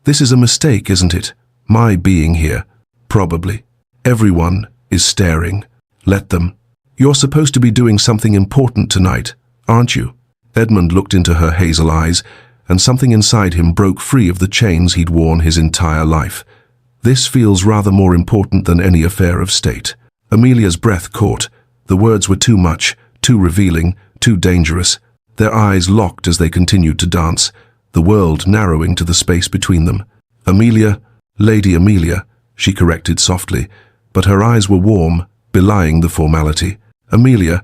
"This is a mistake, isn't it? My being here." "Probably. Everyone is staring. Let them. You're supposed to be doing something important tonight, aren't you?" Edmund looked into her hazel eyes, and something inside him broke free of the chains he'd worn his entire life. "This feels rather more important than any affair of state." Amelia's breath caught. The words were too much, too revealing, too dangerous. Their eyes locked as they continued to dance, the world narrowing to the space between them. "Amelia, Lady Amelia," she corrected softly, but her eyes were warm, belying the formality. "Amelia,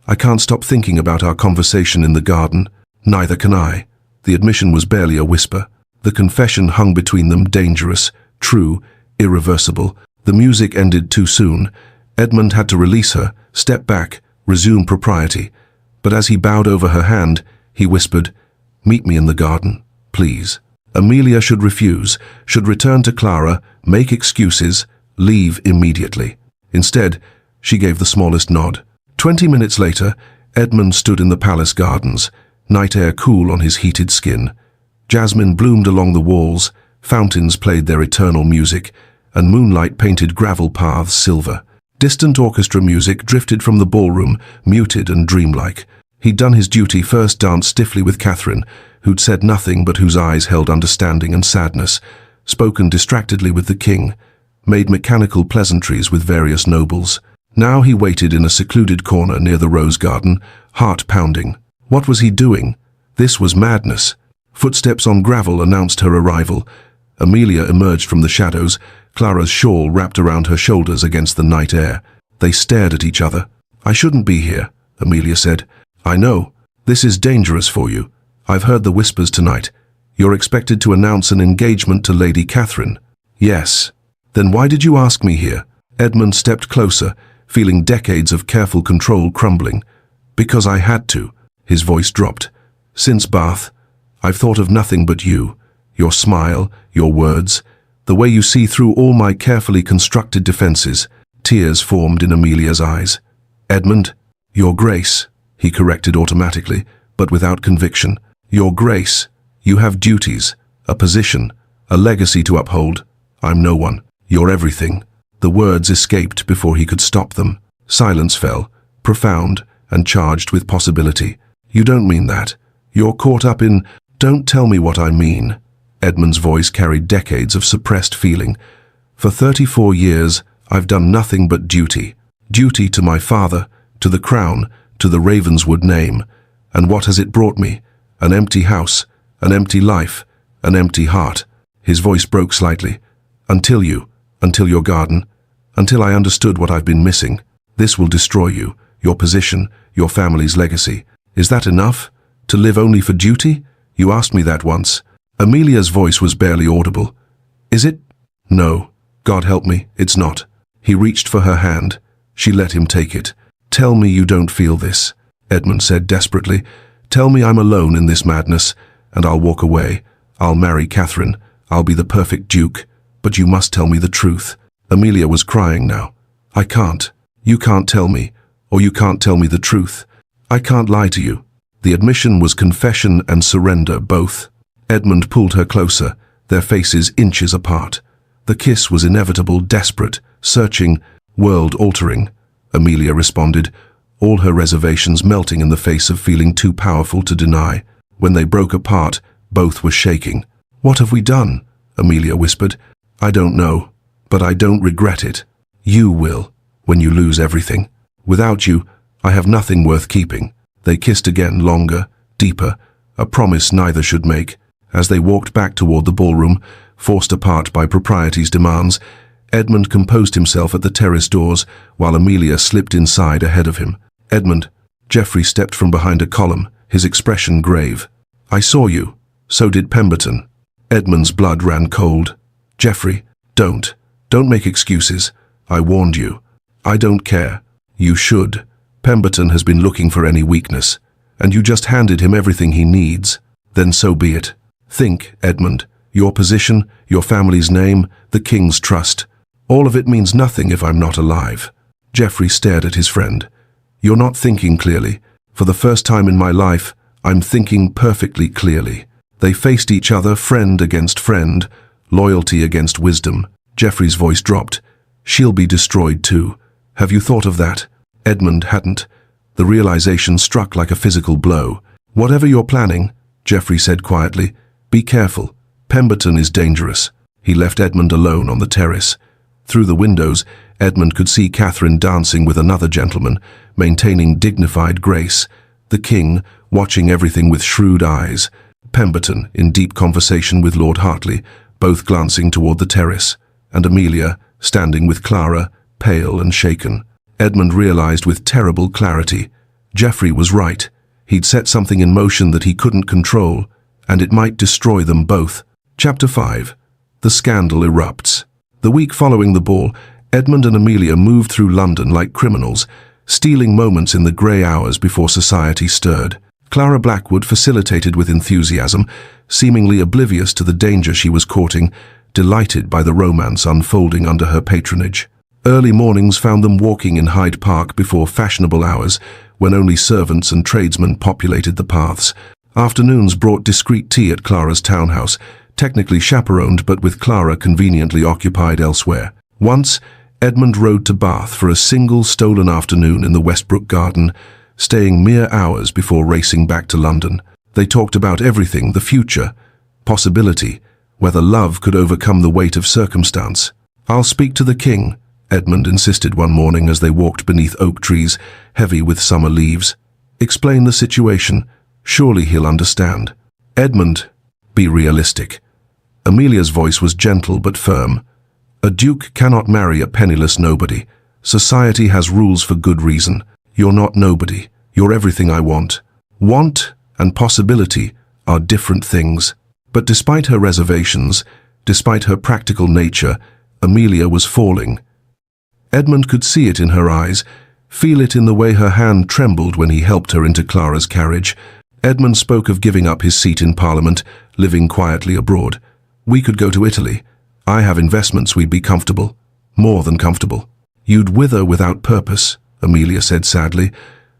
I can't stop thinking about our conversation in the garden." "Neither can I." The admission was barely a whisper. The confession hung between them, dangerous, true, irreversible. The music ended too soon. Edmund had to release her, step back, resume propriety. But as he bowed over her hand, he whispered, "Meet me in the garden, please." Amelia should refuse, should return to Clara, make excuses, leave immediately. Instead, she gave the smallest nod. 20 minutes later, Edmund stood in the palace gardens, night air cool on his heated skin. Jasmine bloomed along the walls, fountains played their eternal music, and moonlight painted gravel paths silver. Distant orchestra music drifted from the ballroom, muted and dreamlike. He'd done his duty, first danced stiffly with Catherine, who'd said nothing but whose eyes held understanding and sadness, spoken distractedly with the king, made mechanical pleasantries with various nobles. Now he waited in a secluded corner near the rose garden, heart pounding. What was he doing? This was madness. Footsteps on gravel announced her arrival. Amelia emerged from the shadows, Clara's shawl wrapped around her shoulders against the night air. They stared at each other. "I shouldn't be here," Amelia said. "I know. This is dangerous for you. I've heard the whispers tonight. You're expected to announce an engagement to Lady Catherine." "Yes." "Then why did you ask me here?" Edmund stepped closer, feeling decades of careful control crumbling. "Because I had to." His voice dropped. "Since Bath, I've thought of nothing but you. Your smile, your words, the way you see through all my carefully constructed defenses." Tears formed in Amelia's eyes. "Edmund, Your Grace," he corrected automatically, but without conviction. "Your Grace, you have duties, a position, a legacy to uphold. I'm no one. You're everything." The words escaped before he could stop them. Silence fell, profound and charged with possibility. "You don't mean that. You're caught up in—" "Don't tell me what I mean." Edmund's voice carried decades of suppressed feeling. "For 34 years, I've done nothing but duty. Duty to my father, to the crown, to the Ravenswood name. And what has it brought me? An empty house, an empty life, an empty heart." His voice broke slightly. Until your garden, until I understood what I've been missing. This will destroy you, your position, your family's legacy. Is that enough? To live only for duty? You asked me that once." Amelia's voice was barely audible. "Is it?" "No. God help me, it's not." He reached for her hand. She let him take it. "Tell me you don't feel this," Edmund said desperately. "Tell me I'm alone in this madness, and I'll walk away. I'll marry Catherine. I'll be the perfect duke. But you must tell me the truth." Amelia was crying now. "I can't. You can't tell me, or you can't tell me the truth. I can't lie to you." The admission was confession and surrender, both. Edmund pulled her closer, their faces inches apart. The kiss was inevitable, desperate, searching, world-altering. Amelia responded, all her reservations melting in the face of feeling too powerful to deny. When they broke apart, both were shaking. "What have we done?" Amelia whispered. "I don't know, but I don't regret it. You will, when you lose everything. Without you, I have nothing worth keeping." They kissed again, longer, deeper, a promise neither should make. As they walked back toward the ballroom, forced apart by propriety's demands, Edmund composed himself at the terrace doors while Amelia slipped inside ahead of him. "Edmund," Geoffrey stepped from behind a column, his expression grave. "I saw you. So did Pemberton." Edmund's blood ran cold. "Geoffrey, don't make excuses. I warned you." "I don't care." "You should. Pemberton has been looking for any weakness. and you just handed him everything he needs. Then so be it. Think, Edmund. Your position, your family's name, the king's trust. All of it means nothing if I'm not alive. Geoffrey stared at his friend. You're not thinking clearly. For the first time in my life, I'm thinking perfectly clearly. They faced each other, friend against friend, loyalty against wisdom. Geoffrey's voice dropped. She'll be destroyed too. Have you thought of that? Edmund hadn't. The realization struck like a physical blow. Whatever you're planning, Geoffrey said quietly, be careful. Pemberton is dangerous. He left Edmund alone on the terrace. Through the windows, Edmund could see Catherine dancing with another gentleman, maintaining dignified grace. The king, watching everything with shrewd eyes. Pemberton, in deep conversation with Lord Hartley, both glancing toward the terrace. And Amelia, standing with Clara, pale and shaken. Edmund realized with terrible clarity. Geoffrey was right. He'd set something in motion that he couldn't control, and it might destroy them both. Chapter 5. The scandal erupts. The week following the ball, Edmund and Amelia moved through London like criminals, stealing moments in the grey hours before society stirred. Clara Blackwood facilitated with enthusiasm, seemingly oblivious to the danger she was courting, delighted by the romance unfolding under her patronage. Early mornings found them walking in Hyde Park before fashionable hours, when only servants and tradesmen populated the paths. Afternoons brought discreet tea at Clara's townhouse, technically chaperoned but with Clara conveniently occupied elsewhere. Once, Edmund rode to Bath for a single stolen afternoon in the Westbrook garden, staying mere hours before racing back to London. They talked about everything, the future, possibility, whether love could overcome the weight of circumstance. I'll speak to the king, Edmund insisted one morning as they walked beneath oak trees, heavy with summer leaves. Explain the situation. Surely he'll understand. Edmund, be realistic. Amelia's voice was gentle but firm. A duke cannot marry a penniless nobody. Society has rules for good reason. You're not nobody. You're everything I want. Want and possibility are different things. But despite her reservations, despite her practical nature, Amelia was falling. Edmund could see it in her eyes, feel it in the way her hand trembled when he helped her into Clara's carriage. Edmund spoke of giving up his seat in Parliament, living quietly abroad. We could go to Italy. I have investments, we'd be comfortable. More than comfortable. You'd wither without purpose, Amelia said sadly.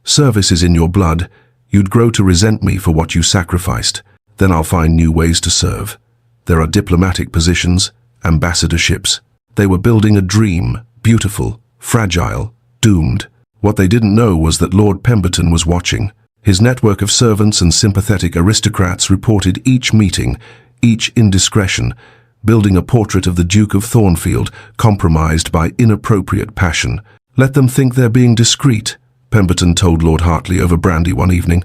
Service is in your blood. You'd grow to resent me for what you sacrificed. Then I'll find new ways to serve. There are diplomatic positions, ambassadorships. They were building a dream, beautiful, fragile, doomed. What they didn't know was that Lord Pemberton was watching. His network of servants and sympathetic aristocrats reported each meeting, each indiscretion, building a portrait of the Duke of Thornfield, compromised by inappropriate passion. Let them think they're being discreet, Pemberton told Lord Hartley over brandy one evening.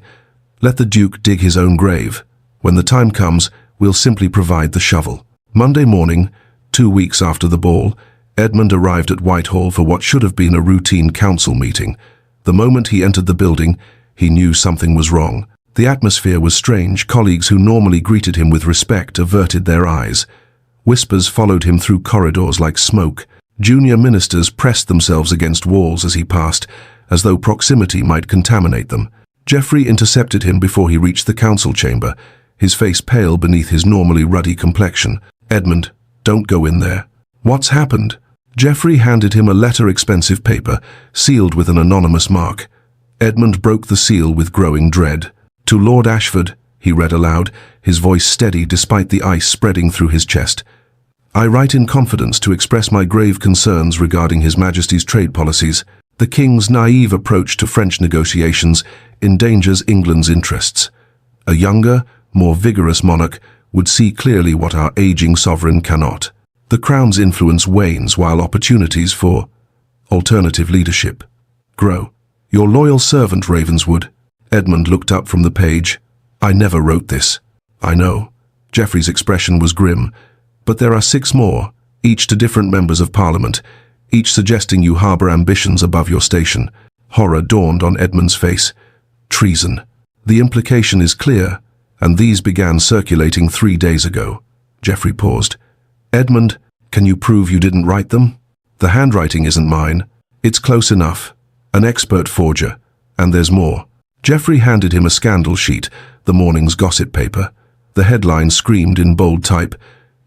Let the Duke dig his own grave. When the time comes, we'll simply provide the shovel. Monday morning, 2 weeks after the ball, Edmund arrived at Whitehall for what should have been a routine council meeting. The moment he entered the building, he knew something was wrong. The atmosphere was strange. Colleagues who normally greeted him with respect averted their eyes. Whispers followed him through corridors like smoke. Junior ministers pressed themselves against walls as he passed, as though proximity might contaminate them. Geoffrey intercepted him before he reached the council chamber, his face pale beneath his normally ruddy complexion. Edmund, don't go in there. What's happened? Geoffrey handed him a letter-expensive paper, sealed with an anonymous mark. Edmund broke the seal with growing dread. To Lord Ashford, he read aloud, his voice steady despite the ice spreading through his chest. I write in confidence to express my grave concerns regarding His Majesty's trade policies. The King's naive approach to French negotiations endangers England's interests. A younger, more vigorous monarch would see clearly what our aging sovereign cannot. The Crown's influence wanes while opportunities for alternative leadership grow. Your loyal servant, Ravenswood. Edmund looked up from the page. I never wrote this. I know. Geoffrey's expression was grim. But there are 6 more, each to different members of Parliament, each suggesting you harbour ambitions above your station. Horror dawned on Edmund's face. Treason. The implication is clear, and these began circulating 3 days ago. Geoffrey paused. Edmund, can you prove you didn't write them? The handwriting isn't mine. It's close enough. An expert forger. And there's more. Geoffrey handed him a scandal sheet, the morning's gossip paper. The headline screamed in bold type,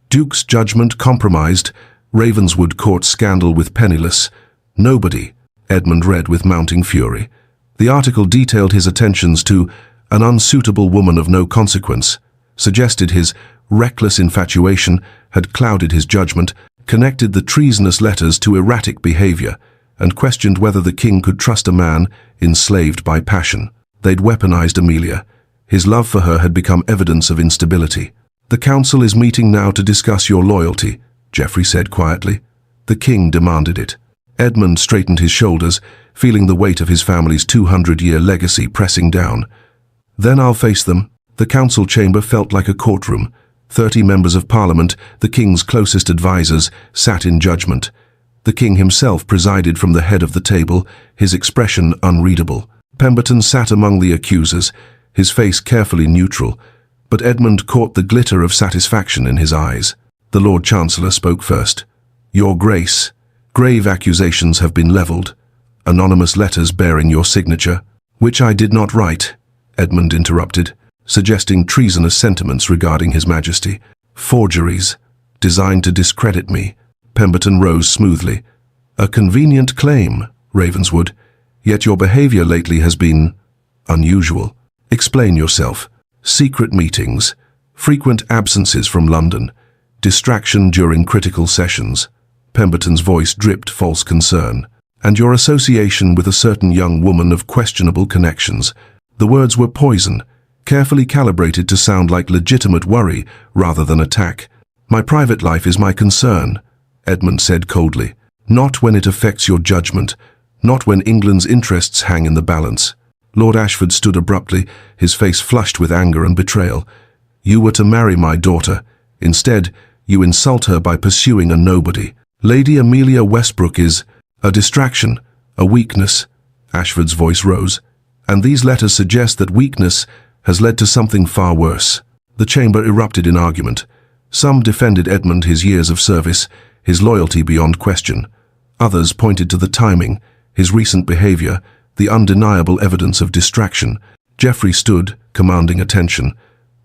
"Duke's judgment compromised. Ravenswood court scandal with penniless." "Nobody," Edmund read with mounting fury. The article detailed his attentions to an unsuitable woman of no consequence, suggested his reckless infatuation had clouded his judgment, connected the treasonous letters to erratic behavior, and questioned whether the king could trust a man enslaved by passion. They'd weaponized Amelia. His love for her had become evidence of instability. "The council is meeting now to discuss your loyalty," Geoffrey said quietly. The king demanded it. Edmund straightened his shoulders, feeling the weight of his family's 200-year legacy pressing down. "Then I'll face them." The council chamber felt like a courtroom. 30 members of parliament, the king's closest advisers, sat in judgment. The king himself presided from the head of the table, his expression unreadable. Pemberton sat among the accusers, his face carefully neutral, but Edmund caught the glitter of satisfaction in his eyes. The Lord Chancellor spoke first. "Your Grace, grave accusations have been levelled. Anonymous letters bearing your signature." "Which I did not write," Edmund interrupted, suggesting treasonous sentiments regarding His Majesty. "Forgeries, designed to discredit me." Pemberton rose smoothly. "A convenient claim, Ravenswood, yet your behavior lately has been unusual. Explain yourself." "Secret meetings, frequent absences from London, distraction during critical sessions." Pemberton's voice dripped false concern. "And your association with a certain young woman of questionable connections." The words were poison, carefully calibrated to sound like legitimate worry rather than attack. "My private life is my concern," Edmund said coldly. "Not when it affects your judgment, not when England's interests hang in the balance." Lord Ashford stood abruptly, his face flushed with anger and betrayal. "You were to marry my daughter. Instead, you insult her by pursuing a nobody. Lady Amelia Westbrook is a distraction, a weakness." Ashford's voice rose. "And these letters suggest that weakness has led to something far worse." The chamber erupted in argument. Some defended Edmund, his years of service, his loyalty beyond question. Others pointed to the timing, his recent behavior, the undeniable evidence of distraction. Geoffrey stood, commanding attention.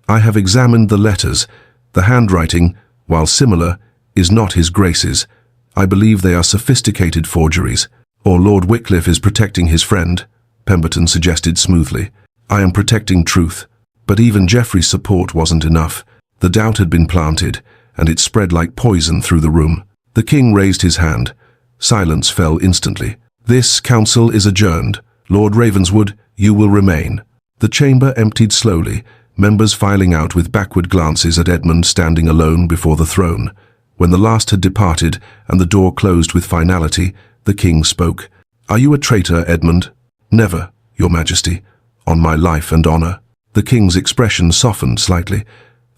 "I have examined the letters. The handwriting, while similar, is not His Grace's. I believe they are sophisticated forgeries." "Or Lord Wycliffe is protecting his friend," Pemberton suggested smoothly. "I am protecting truth." But even Geoffrey's support wasn't enough. The doubt had been planted, and it spread like poison through the room. The king raised his hand. Silence fell instantly. "This council is adjourned. Lord Ravenswood, you will remain." The chamber emptied slowly, members filing out with backward glances at Edmund standing alone before the throne. When the last had departed and the door closed with finality, the king spoke. "Are you a traitor, Edmund?" "Never, Your Majesty. On my life and honor." The king's expression softened slightly.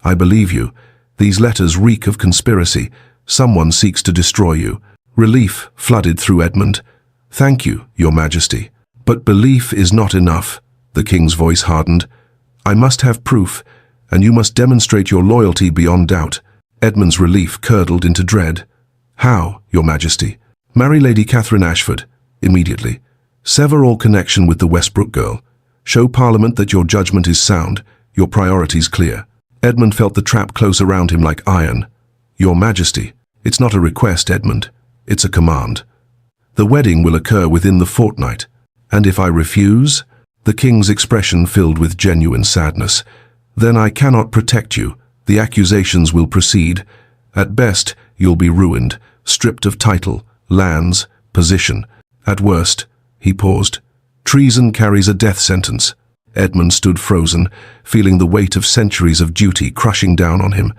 "I believe you. These letters reek of conspiracy. Someone seeks to destroy you." Relief flooded through Edmund. "Thank you, Your Majesty. But belief is not enough." The king's voice hardened. "I must have proof, and you must demonstrate your loyalty beyond doubt." Edmund's relief curdled into dread. "How, Your Majesty?" "Marry Lady Catherine Ashford, immediately. Sever all connection with the Westbrook girl. Show Parliament that your judgment is sound, your priorities clear." Edmund felt the trap close around him like iron. "Your Majesty, it's not a request, Edmund. It's a command. The wedding will occur within the fortnight. And if I refuse?" The king's expression filled with genuine sadness. "Then I cannot protect you. The accusations will proceed. At best, you'll be ruined, stripped of title, lands, position. At worst," he paused, "treason carries a death sentence." Edmund stood frozen, feeling the weight of centuries of duty crushing down on him.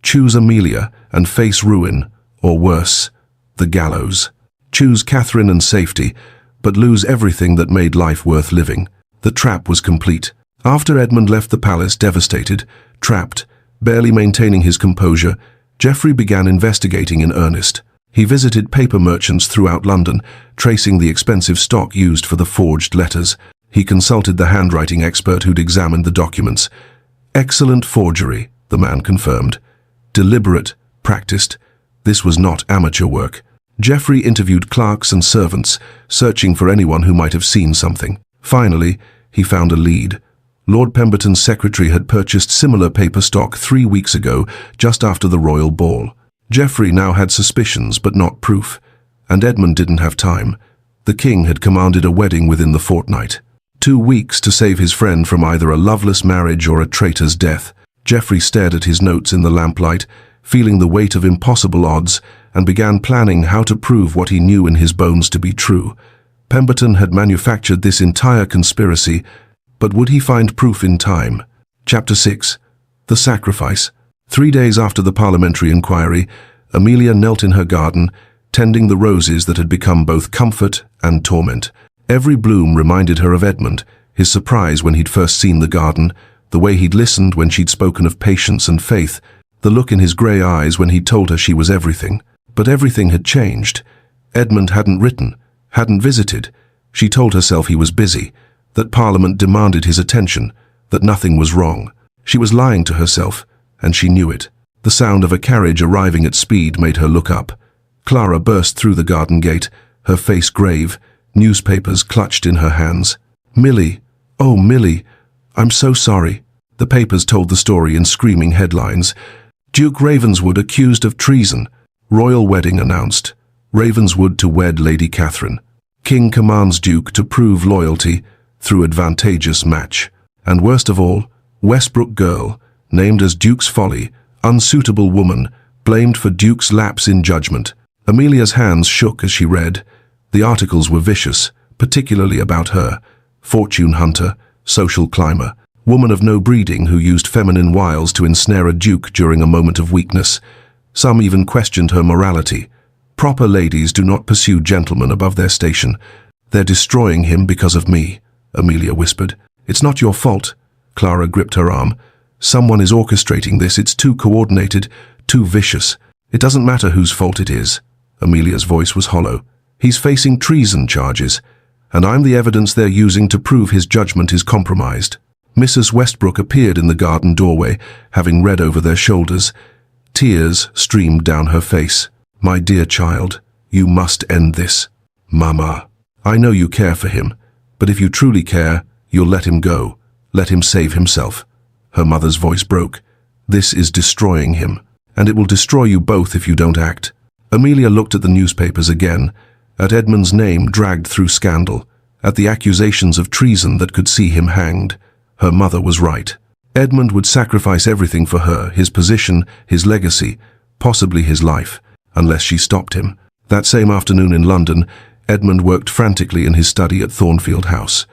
Choose Amelia and face ruin, or worse, the gallows. Choose Catherine and safety, but lose everything that made life worth living. The trap was complete. After Edmund left the palace devastated, trapped, barely maintaining his composure, Geoffrey began investigating in earnest. He visited paper merchants throughout London, tracing the expensive stock used for the forged letters. He consulted the handwriting expert who'd examined the documents. "Excellent forgery," the man confirmed. "Deliberate, practiced. This was not amateur work." Geoffrey interviewed clerks and servants, searching for anyone who might have seen something. Finally, he found a lead. Lord Pemberton's secretary had purchased similar paper stock 3 weeks ago, just after the royal ball. Geoffrey now had suspicions, but not proof. And Edmund didn't have time. The king had commanded a wedding within the fortnight. 2 weeks to save his friend from either a loveless marriage or a traitor's death. Geoffrey stared at his notes in the lamplight, feeling the weight of impossible odds, and began planning how to prove what he knew in his bones to be true. Pemberton had manufactured this entire conspiracy, but would he find proof in time? Chapter 6. The Sacrifice. 3 days after the parliamentary inquiry, Amelia knelt in her garden, tending the roses that had become both comfort and torment. Every bloom reminded her of Edmund, his surprise when he'd first seen the garden, the way he'd listened when she'd spoken of patience and faith, the look in his grey eyes when he'd told her she was everything. But everything had changed. Edmund hadn't written, hadn't visited. She told herself he was busy, that Parliament demanded his attention, that nothing was wrong. She was lying to herself, and she knew it. The sound of a carriage arriving at speed made her look up. Clara burst through the garden gate, her face grave, newspapers clutched in her hands. "Millie, oh Millie, I'm so sorry." The papers told the story in screaming headlines. Duke Ravenswood accused of treason. Royal wedding announced. Ravenswood to wed Lady Catherine. King commands Duke to prove loyalty through advantageous match. And worst of all, Westbrook girl, named as Duke's folly, unsuitable woman, blamed for Duke's lapse in judgment. Amelia's hands shook as she read. The articles were vicious, particularly about her. Fortune hunter, social climber, woman of no breeding who used feminine wiles to ensnare a duke during a moment of weakness. Some even questioned her morality. Proper ladies do not pursue gentlemen above their station. "They're destroying him because of me," Amelia whispered. "It's not your fault." Clara gripped her arm. "Someone is orchestrating this. It's too coordinated, too vicious. It doesn't matter whose fault it is." Amelia's voice was hollow. "He's facing treason charges, and I'm the evidence they're using to prove his judgment is compromised." Mrs. Westbrook appeared in the garden doorway, having read over their shoulders. Tears streamed down her face. "My dear child, you must end this." "Mama, I know you care for him, but if you truly care, you'll let him go. Let him save himself." Her mother's voice broke. "This is destroying him, and it will destroy you both if you don't act." Amelia looked at the newspapers again, at Edmund's name dragged through scandal, at the accusations of treason that could see him hanged. Her mother was right. Edmund would sacrifice everything for her, his position, his legacy, possibly his life, unless she stopped him. That same afternoon in London, Edmund worked frantically in his study at Thornfield House.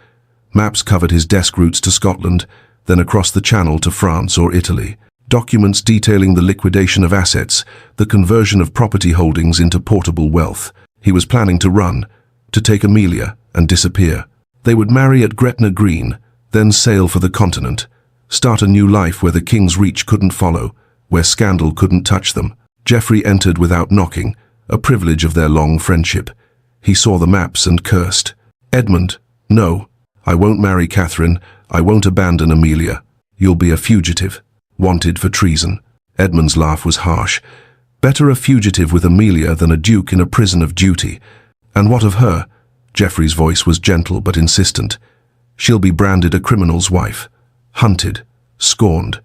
Maps covered his desk routes to Scotland, then across the Channel to France or Italy. Documents detailing the liquidation of assets, the conversion of property holdings into portable wealth. He was planning to run, to take Amelia and disappear. They would marry at Gretna Green, then sail for the continent, start a new life where the king's reach couldn't follow, where scandal couldn't touch them. Geoffrey entered without knocking, a privilege of their long friendship. He saw the maps and cursed. "Edmund, no, I won't marry Catherine, I won't abandon Amelia. You'll be a fugitive, wanted for treason." Edmund's laugh was harsh. Better a fugitive with Amelia than a duke in a prison of duty. "And what of her?" Geoffrey's voice was gentle but insistent. "She'll be branded a criminal's wife. Hunted, scorned.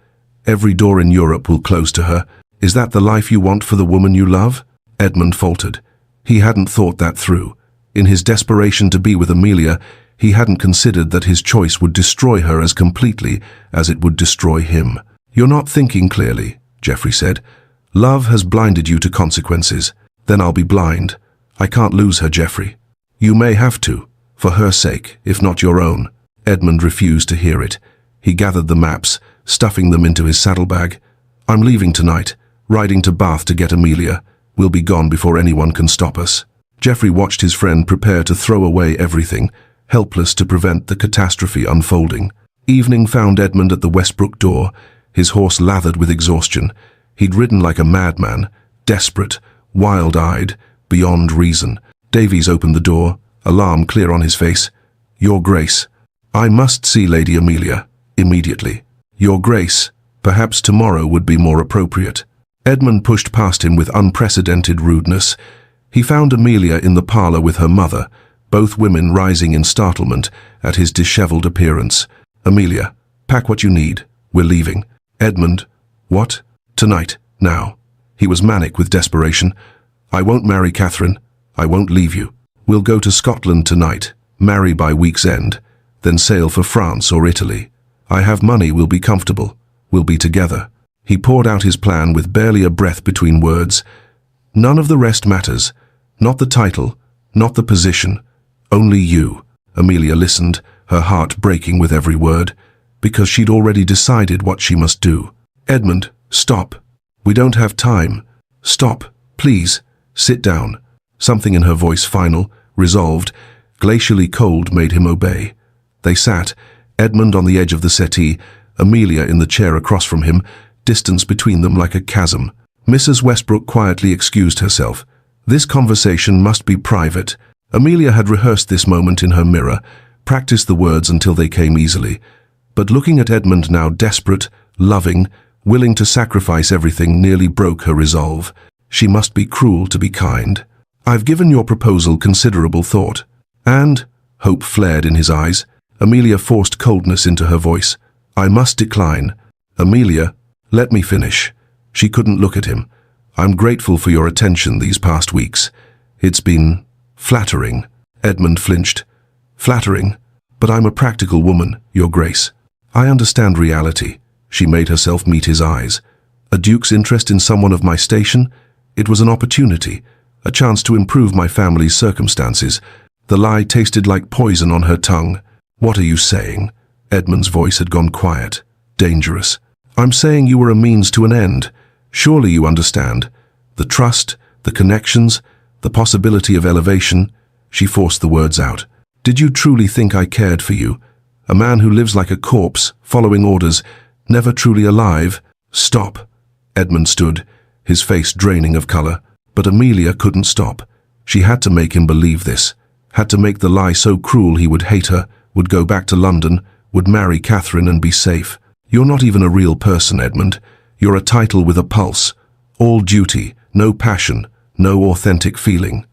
Every door in Europe will close to her. Is that the life you want for the woman you love?" Edmund faltered. He hadn't thought that through. In his desperation to be with Amelia, he hadn't considered that his choice would destroy her as completely as it would destroy him. "You're not thinking clearly," Geoffrey said. "Love has blinded you to consequences. Then I'll be blind. I can't lose her, Geoffrey." "You may have to, for her sake, if not your own." Edmund refused to hear it. He gathered the maps, stuffing them into his saddlebag. "I'm leaving tonight, riding to Bath to get Amelia. We'll be gone before anyone can stop us." Geoffrey watched his friend prepare to throw away everything, helpless to prevent the catastrophe unfolding. Evening found Edmund at the Westbrook door, his horse lathered with exhaustion. He'd ridden like a madman, desperate, wild-eyed, beyond reason. Davies opened the door, alarm clear on his face. "Your Grace, I must see Lady Amelia, immediately." "Your Grace, perhaps tomorrow would be more appropriate." Edmund pushed past him with unprecedented rudeness. He found Amelia in the parlour with her mother, both women rising in startlement at his disheveled appearance. "Amelia, pack what you need. We're leaving." "Edmund, what?" "Tonight, now." He was manic with desperation. "I won't marry Catherine. I won't leave you. We'll go to Scotland tonight, marry by week's end, then sail for France or Italy. I have money, we'll be comfortable. We'll be together." He poured out his plan with barely a breath between words. "None of the rest matters. Not the title, not the position. Only you." Amelia listened, her heart breaking with every word, because she'd already decided what she must do. "Edmund, stop. We don't have time. Stop, please. Sit down." Something in her voice, final, resolved, glacially cold, made him obey. They sat, Edmund on the edge of the settee, Amelia in the chair across from him, distance between them like a chasm. Mrs. Westbrook quietly excused herself. This conversation must be private. Amelia had rehearsed this moment in her mirror, practiced the words until they came easily. But looking at Edmund now, desperate, loving, willing to sacrifice everything, nearly broke her resolve. She must be cruel to be kind. "I've given your proposal considerable thought." "And?" Hope flared in his eyes. Amelia forced coldness into her voice. "I must decline." "Amelia, let me finish." She couldn't look at him. "I'm grateful for your attention these past weeks. It's been flattering." Edmund flinched. "Flattering? But I'm a practical woman, Your Grace. I understand reality." She made herself meet his eyes. "A duke's interest in someone of my station? It was an opportunity, a chance to improve my family's circumstances." The lie tasted like poison on her tongue. "What are you saying?" Edmund's voice had gone quiet, dangerous. "I'm saying you were a means to an end. Surely you understand. The trust, the connections, the possibility of elevation." She forced the words out. "Did you truly think I cared for you? A man who lives like a corpse, following orders, never truly alive?" "Stop." Edmund stood, his face draining of color. But Amelia couldn't stop. She had to make him believe this, had to make the lie so cruel he would hate her, would go back to London, would marry Catherine and be safe. "You're not even a real person, Edmund. You're a title with a pulse. All duty, no passion, no authentic feeling."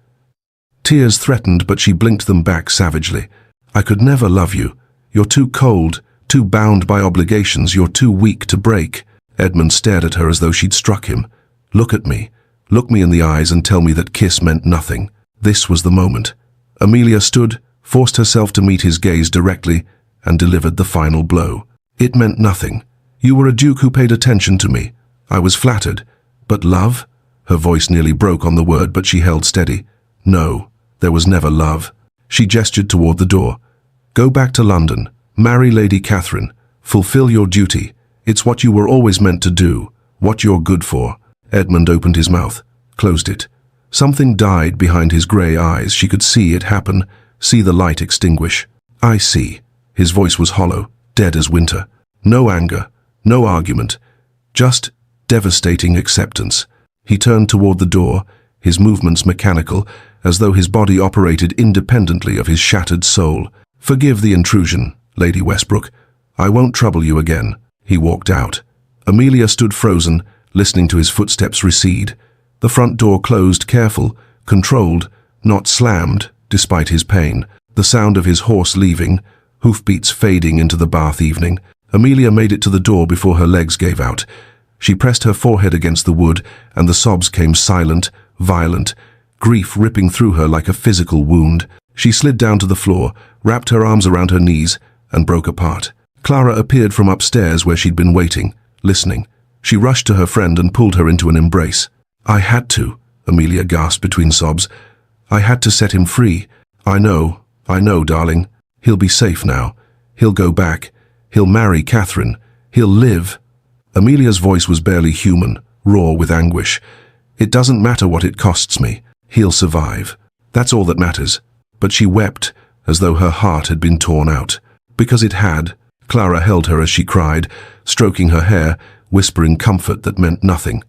Tears threatened, but she blinked them back savagely. "I could never love you. You're too cold, too bound by obligations, you're too weak to break." Edmund stared at her as though she'd struck him. "Look at me. Look me in the eyes and tell me that kiss meant nothing." This was the moment. Amelia stood, forced herself to meet his gaze directly, and delivered the final blow. "It meant nothing. You were a duke who paid attention to me. I was flattered. But love?" Her voice nearly broke on the word, but she held steady. "No, there was never love." She gestured toward the door. "Go back to London. Marry Lady Catherine. Fulfill your duty. It's what you were always meant to do, what you're good for." Edmund opened his mouth, closed it. Something died behind his grey eyes. She could see it happen, see the light extinguish. "I see." His voice was hollow, dead as winter. No anger, no argument, just devastating acceptance. He turned toward the door, his movements mechanical, as though his body operated independently of his shattered soul. "Forgive the intrusion, Lady Westbrook. I won't trouble you again." He walked out. Amelia stood frozen, listening to his footsteps recede. The front door closed, careful, controlled, not slammed, despite his pain. The sound of his horse leaving, hoofbeats fading into the Bath evening. Amelia made it to the door before her legs gave out. She pressed her forehead against the wood, and the sobs came silent, violent, grief ripping through her like a physical wound. She slid down to the floor, wrapped her arms around her knees, and broke apart. Clara appeared from upstairs where she'd been waiting, listening. She rushed to her friend and pulled her into an embrace. "I had to," Amelia gasped between sobs. "I had to set him free. I know, darling. He'll be safe now. He'll go back. He'll marry Catherine. He'll live." Amelia's voice was barely human, raw with anguish. "It doesn't matter what it costs me. He'll survive. That's all that matters." But she wept, as though her heart had been torn out. Because it had. Clara held her as she cried, stroking her hair, whispering comfort that meant nothing.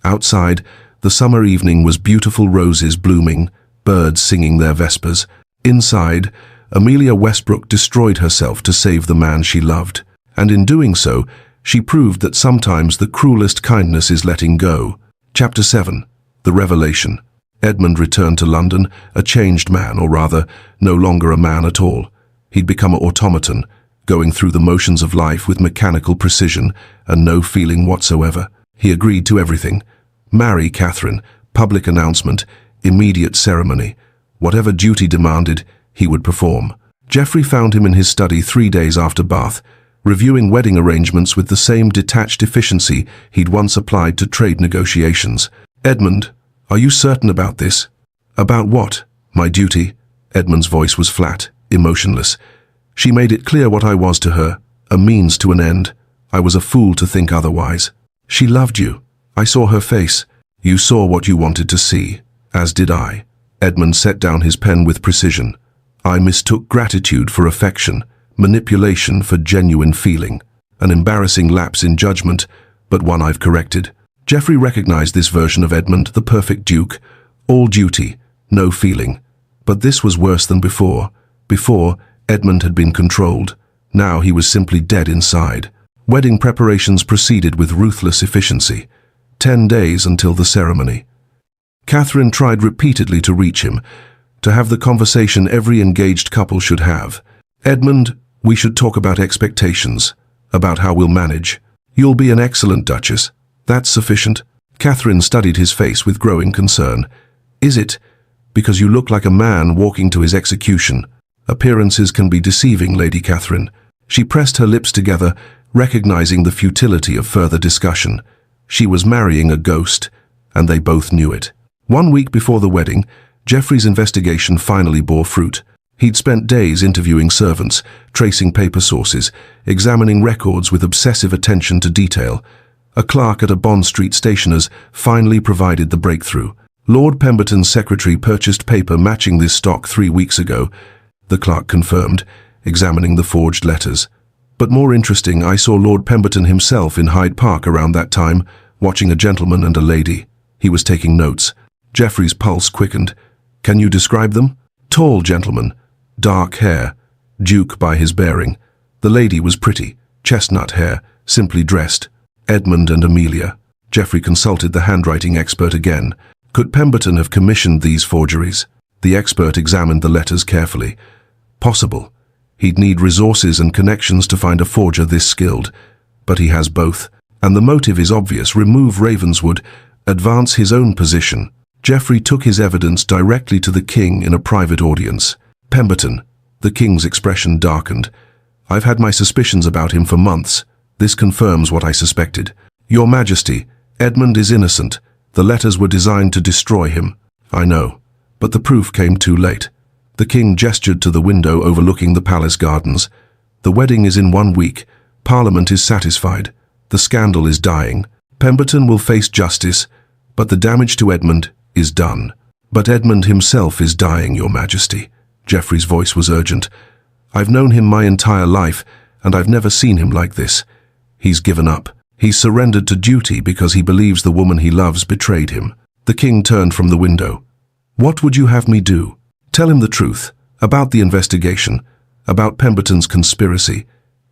Outside, the summer evening was beautiful, roses blooming, birds singing their vespers. Inside, Amelia Westbrook destroyed herself to save the man she loved. And in doing so, she proved that sometimes the cruelest kindness is letting go. Chapter 7. The Revelation. Edmund returned to London, a changed man, or rather, no longer a man at all. He'd become an automaton, going through the motions of life with mechanical precision and no feeling whatsoever. He agreed to everything. Marry Catherine, public announcement, immediate ceremony. Whatever duty demanded, he would perform. Geoffrey found him in his study 3 days after Bath, reviewing wedding arrangements with the same detached efficiency he'd once applied to trade negotiations. "Edmund, are you certain about this?" "About what?" "My duty." Edmund's voice was flat, emotionless. "She made it clear what I was to her, a means to an end. I was a fool to think otherwise. She loved you. I saw her face. You saw what you wanted to see, as did I." Edmund set down his pen with precision. "I mistook gratitude for affection, manipulation for genuine feeling. An embarrassing lapse in judgment, but one I've corrected." Geoffrey recognized this version of Edmund, the perfect duke. All duty, no feeling. But this was worse than before. Before, Edmund had been controlled. Now he was simply dead inside. Wedding preparations proceeded with ruthless efficiency. 10 days until the ceremony. Catherine tried repeatedly to reach him, to have the conversation every engaged couple should have. "Edmund, we should talk about expectations, about how we'll manage. You'll be an excellent Duchess. That's sufficient." Catherine studied his face with growing concern. "Is it? Because you look like a man walking to his execution. Appearances can be deceiving, Lady Catherine." She pressed her lips together, recognizing the futility of further discussion. She was marrying a ghost, and they both knew it. 1 week before the wedding, Geoffrey's investigation finally bore fruit. He'd spent days interviewing servants, tracing paper sources, examining records with obsessive attention to detail. A clerk at a Bond Street stationer's finally provided the breakthrough. "Lord Pemberton's secretary purchased paper matching this stock 3 weeks ago," the clerk confirmed, examining the forged letters. "But more interesting, I saw Lord Pemberton himself in Hyde Park around that time, watching a gentleman and a lady. He was taking notes." Geoffrey's pulse quickened. "Can you describe them?" "Tall gentleman, dark hair, duke by his bearing. The lady was pretty, chestnut hair, simply dressed. Edmund and Amelia." Geoffrey consulted the handwriting expert again. Could Pemberton have commissioned these forgeries? The expert examined the letters carefully. Possible. He'd need resources and connections to find a forger this skilled. But he has both. And the motive is obvious: remove Ravenswood, advance his own position. Geoffrey took his evidence directly to the king in a private audience. "Pemberton." The king's expression darkened. "I've had my suspicions about him for months. This confirms what I suspected. Your Majesty, Edmund is innocent. The letters were designed to destroy him." "I know. But the proof came too late." The king gestured to the window overlooking the palace gardens. "The wedding is in 1 week. Parliament is satisfied. The scandal is dying. Pemberton will face justice, but the damage to Edmund is done." "But Edmund himself is dying, Your Majesty." Geoffrey's voice was urgent. "I've known him my entire life, and I've never seen him like this. He's given up. He's surrendered to duty because he believes the woman he loves betrayed him." The king turned from the window. "What would you have me do?" "Tell him the truth, about the investigation, about Pemberton's conspiracy.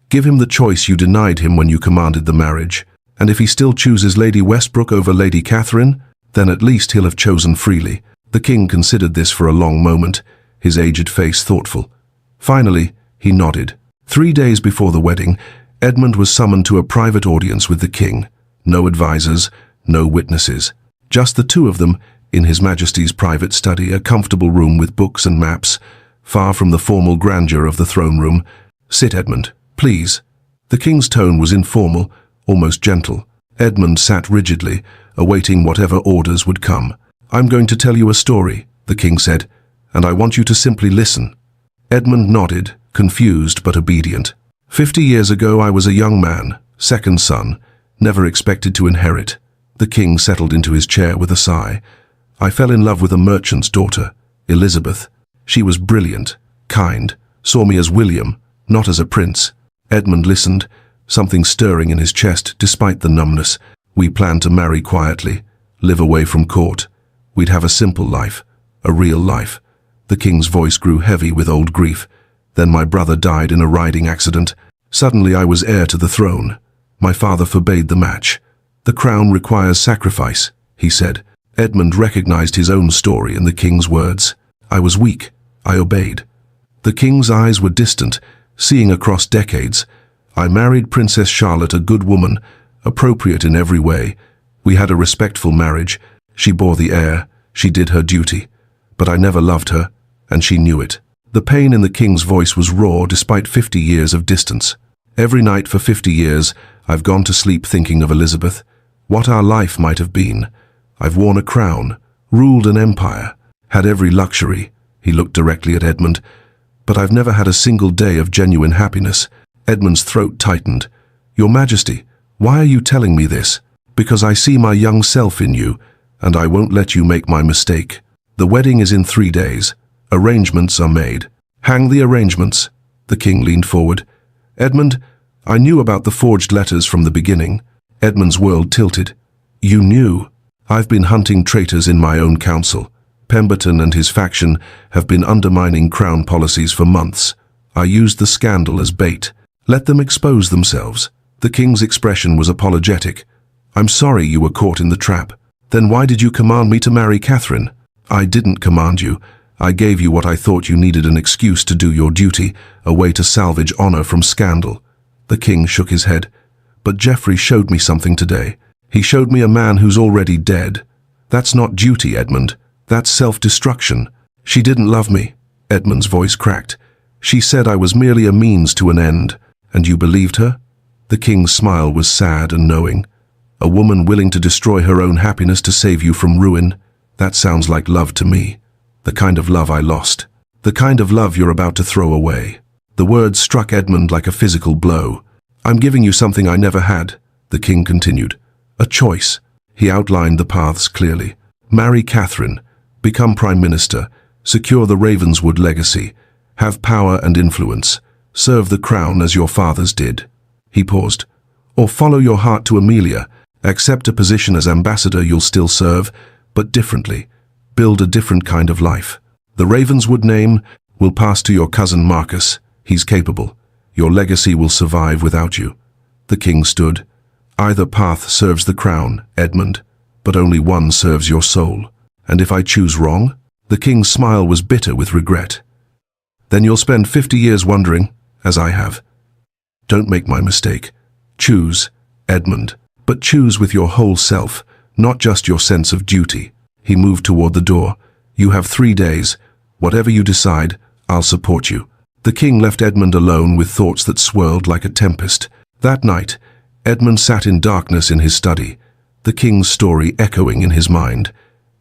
Give him the choice you denied him when you commanded the marriage. And if he still chooses Lady Westbrook over Lady Catherine, then at least he'll have chosen freely." The king considered this for a long moment, his aged face thoughtful. Finally, he nodded. 3 days before the wedding, Edmund was summoned to a private audience with the king. No advisors, no witnesses. Just the two of them in His Majesty's private study, a comfortable room with books and maps, far from the formal grandeur of the throne room. "Sit, Edmund, please." The king's tone was informal, almost gentle. Edmund sat rigidly, awaiting whatever orders would come. "I'm going to tell you a story," the king said, "and I want you to simply listen." Edmund nodded, confused but obedient. 50 years ago I was a young man, second son, never expected to inherit." The king settled into his chair with a sigh. "I fell in love with a merchant's daughter, Elizabeth. She was brilliant, kind, saw me as William, not as a prince." Edmund listened, something stirring in his chest despite the numbness. "We planned to marry quietly, live away from court. We'd have a simple life, a real life." The king's voice grew heavy with old grief. "Then my brother died in a riding accident. Suddenly I was heir to the throne. My father forbade the match. 'The crown requires sacrifice,' he said. Edmund recognized his own story in the king's words. I was weak. I obeyed. The king's eyes were distant, seeing across decades. I married Princess Charlotte, a good woman, appropriate in every way. We had a respectful marriage. She bore the heir. She did her duty. But I never loved her, and she knew it. The pain in the king's voice was raw despite 50 years of distance. Every night for 50 years, I've gone to sleep thinking of Elizabeth, what our life might have been. I've worn a crown, ruled an empire, had every luxury. He looked directly at Edmund. But I've never had a single day of genuine happiness. Edmund's throat tightened. Your Majesty, why are you telling me this? Because I see my young self in you, and I won't let you make my mistake. The wedding is in 3 days. Arrangements are made. Hang the arrangements. The king leaned forward. Edmund, I knew about the forged letters from the beginning. Edmund's world tilted. You knew? I've been hunting traitors in my own council. Pemberton and his faction have been undermining crown policies for months. I used the scandal as bait. Let them expose themselves. The king's expression was apologetic. I'm sorry you were caught in the trap. Then why did you command me to marry Catherine? I didn't command you. I gave you what I thought you needed, an excuse to do your duty, a way to salvage honor from scandal. The king shook his head. But Geoffrey showed me something today. He showed me a man who's already dead. That's not duty, Edmund. That's self-destruction. She didn't love me. Edmund's voice cracked. She said I was merely a means to an end. And you believed her? The king's smile was sad and knowing. A woman willing to destroy her own happiness to save you from ruin. That sounds like love to me. The kind of love I lost. The kind of love you're about to throw away. The words struck Edmund like a physical blow. I'm giving you something I never had, the king continued. A choice. He outlined the paths clearly. Marry Catherine. Become prime minister. Secure the Ravenswood legacy. Have power and influence. Serve the crown as your fathers did. He paused. Or follow your heart to Amelia. Accept a position as ambassador you'll still serve, but differently. Build a different kind of life. The Ravenswood name will pass to your cousin Marcus. He's capable. Your legacy will survive without you. The king stood. Either path serves the crown, Edmund, but only one serves your soul. And if I choose wrong? The king's smile was bitter with regret. Then you'll spend 50 years wondering, as I have. Don't make my mistake. Choose, Edmund, but choose with your whole self, not just your sense of duty. He moved toward the door. You have 3 days. Whatever you decide, I'll support you. The king left Edmund alone with thoughts that swirled like a tempest. That night, Edmund sat in darkness in his study, the king's story echoing in his mind.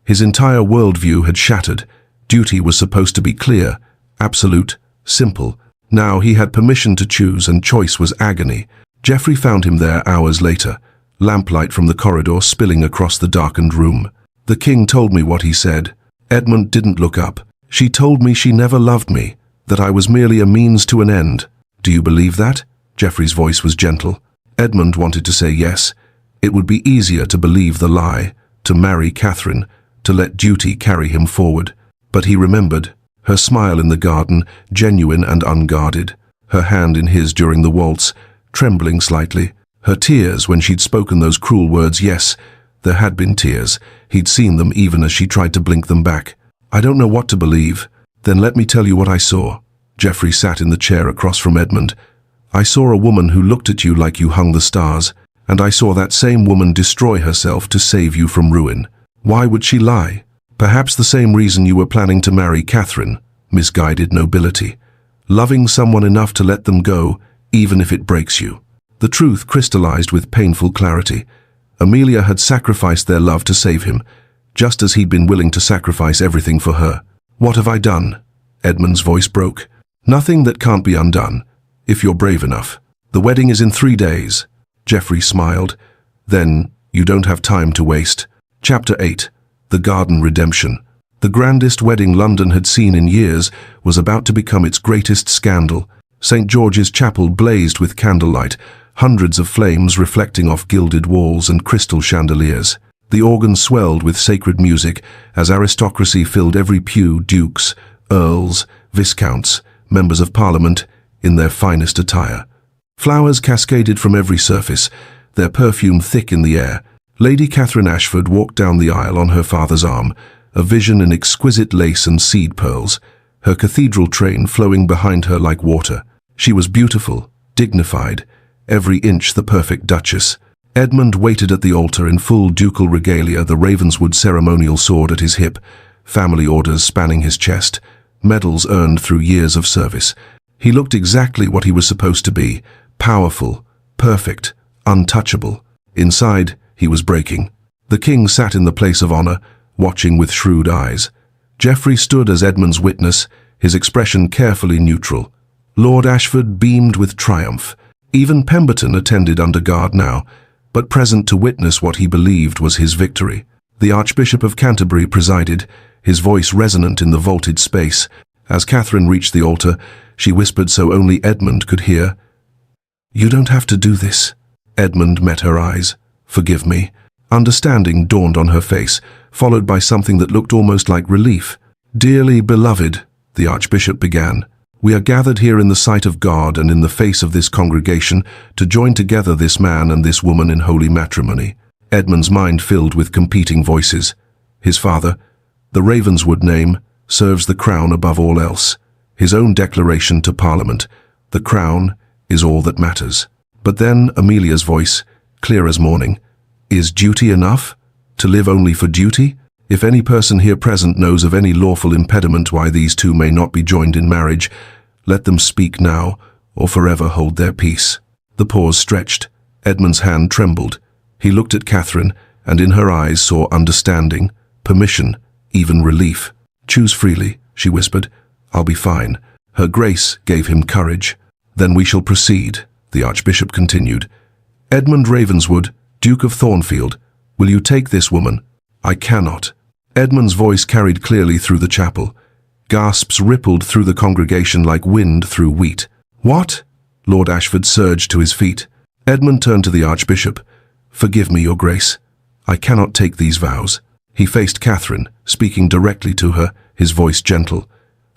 His entire worldview had shattered. Duty was supposed to be clear, absolute, simple. Now he had permission to choose, and choice was agony. Geoffrey found him there hours later, lamplight from the corridor spilling across the darkened room. The king told me what he said. Edmund didn't look up. She told me she never loved me, that I was merely a means to an end. Do you believe that? Geoffrey's voice was gentle. Edmund wanted to say yes. It would be easier to believe the lie, to marry Catherine, to let duty carry him forward. But he remembered her smile in the garden, genuine and unguarded, her hand in his during the waltz, trembling slightly, her tears when she'd spoken those cruel words. Yes, there had been tears. He'd seen them even as she tried to blink them back. I don't know what to believe. Then let me tell you what I saw. Geoffrey sat in the chair across from Edmund. I saw a woman who looked at you like you hung the stars, and I saw that same woman destroy herself to save you from ruin. Why would she lie? Perhaps the same reason you were planning to marry Catherine, misguided nobility. Loving someone enough to let them go, even if it breaks you. The truth crystallized with painful clarity. Amelia had sacrificed their love to save him, just as he'd been willing to sacrifice everything for her. What have I done? Edmund's voice broke. Nothing that can't be undone, if you're brave enough. The wedding is in 3 days. Geoffrey smiled. Then, you don't have time to waste. Chapter 8. The Garden Redemption. The grandest wedding London had seen in years was about to become its greatest scandal. St. George's Chapel blazed with candlelight, hundreds of flames reflecting off gilded walls and crystal chandeliers. The organ swelled with sacred music as aristocracy filled every pew, dukes, earls, viscounts, members of parliament, in their finest attire. Flowers cascaded from every surface, their perfume thick in the air, Lady Catherine Ashford walked down the aisle on her father's arm, a vision in exquisite lace and seed pearls, her cathedral train flowing behind her like water. She was beautiful, dignified, every inch the perfect duchess. Edmund waited at the altar in full ducal regalia, the Ravenswood ceremonial sword at his hip, family orders spanning his chest, medals earned through years of service. He looked exactly what he was supposed to be, powerful, perfect, untouchable. Inside, he was breaking. The king sat in the place of honor, watching with shrewd eyes. Geoffrey stood as Edmund's witness, his expression carefully neutral. Lord Ashford beamed with triumph. Even Pemberton attended under guard now, but present to witness what he believed was his victory. The Archbishop of Canterbury presided, his voice resonant in the vaulted space. As Catherine reached the altar, she whispered so only Edmund could hear, "You don't have to do this." Edmund met her eyes. "Forgive me." Understanding dawned on her face, followed by something that looked almost like relief. "Dearly beloved," the Archbishop began, "we are gathered here in the sight of God and in the face of this congregation to join together this man and this woman in holy matrimony." Edmund's mind filled with competing voices. His father, the Ravenswood name, serves the crown above all else. His own declaration to Parliament, the crown is all that matters. But then Amelia's voice, clear as morning, "Is duty enough? To live only for duty? If any person here present knows of any lawful impediment why these two may not be joined in marriage, let them speak now, or forever hold their peace." The pause stretched. Edmund's hand trembled. He looked at Catherine, and in her eyes saw understanding, permission, even relief. "Choose freely," she whispered. "I'll be fine." Her grace gave him courage. "Then we shall proceed," the Archbishop continued. "Edmund Ravenswood, Duke of Thornfield, will you take this woman?" "I cannot." Edmund's voice carried clearly through the chapel. Gasps rippled through the congregation like wind through wheat. "What?" Lord Ashford surged to his feet. Edmund turned to the Archbishop. "Forgive me, Your Grace. I cannot take these vows." He faced Catherine, speaking directly to her, his voice gentle.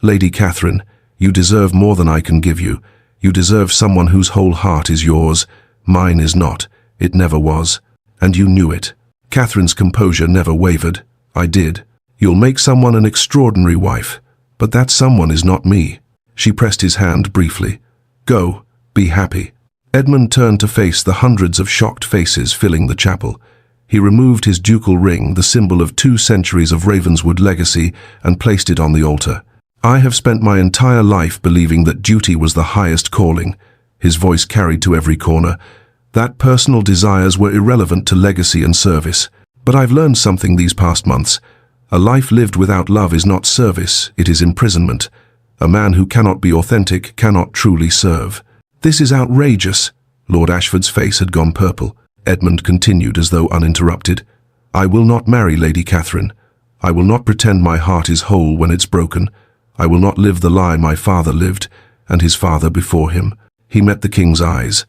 "Lady Catherine, you deserve more than I can give you. You deserve someone whose whole heart is yours. Mine is not. It never was. And you knew it." Catherine's composure never wavered. "I did. You'll make someone an extraordinary wife. But that someone is not me." She pressed his hand briefly. "Go. Be happy." Edmund turned to face the hundreds of shocked faces filling the chapel. He removed his ducal ring, the symbol of 2 centuries of Ravenswood legacy, and placed it on the altar. "I have spent my entire life believing that duty was the highest calling," his voice carried to every corner, "that personal desires were irrelevant to legacy and service. But I've learned something these past months. A life lived without love is not service, it is imprisonment. A man who cannot be authentic cannot truly serve." "This is outrageous." Lord Ashford's face had gone purple. Edmund continued as though uninterrupted. "I will not marry Lady Catherine. I will not pretend my heart is whole when it's broken. I will not live the lie my father lived, and his father before him." He met the king's eyes.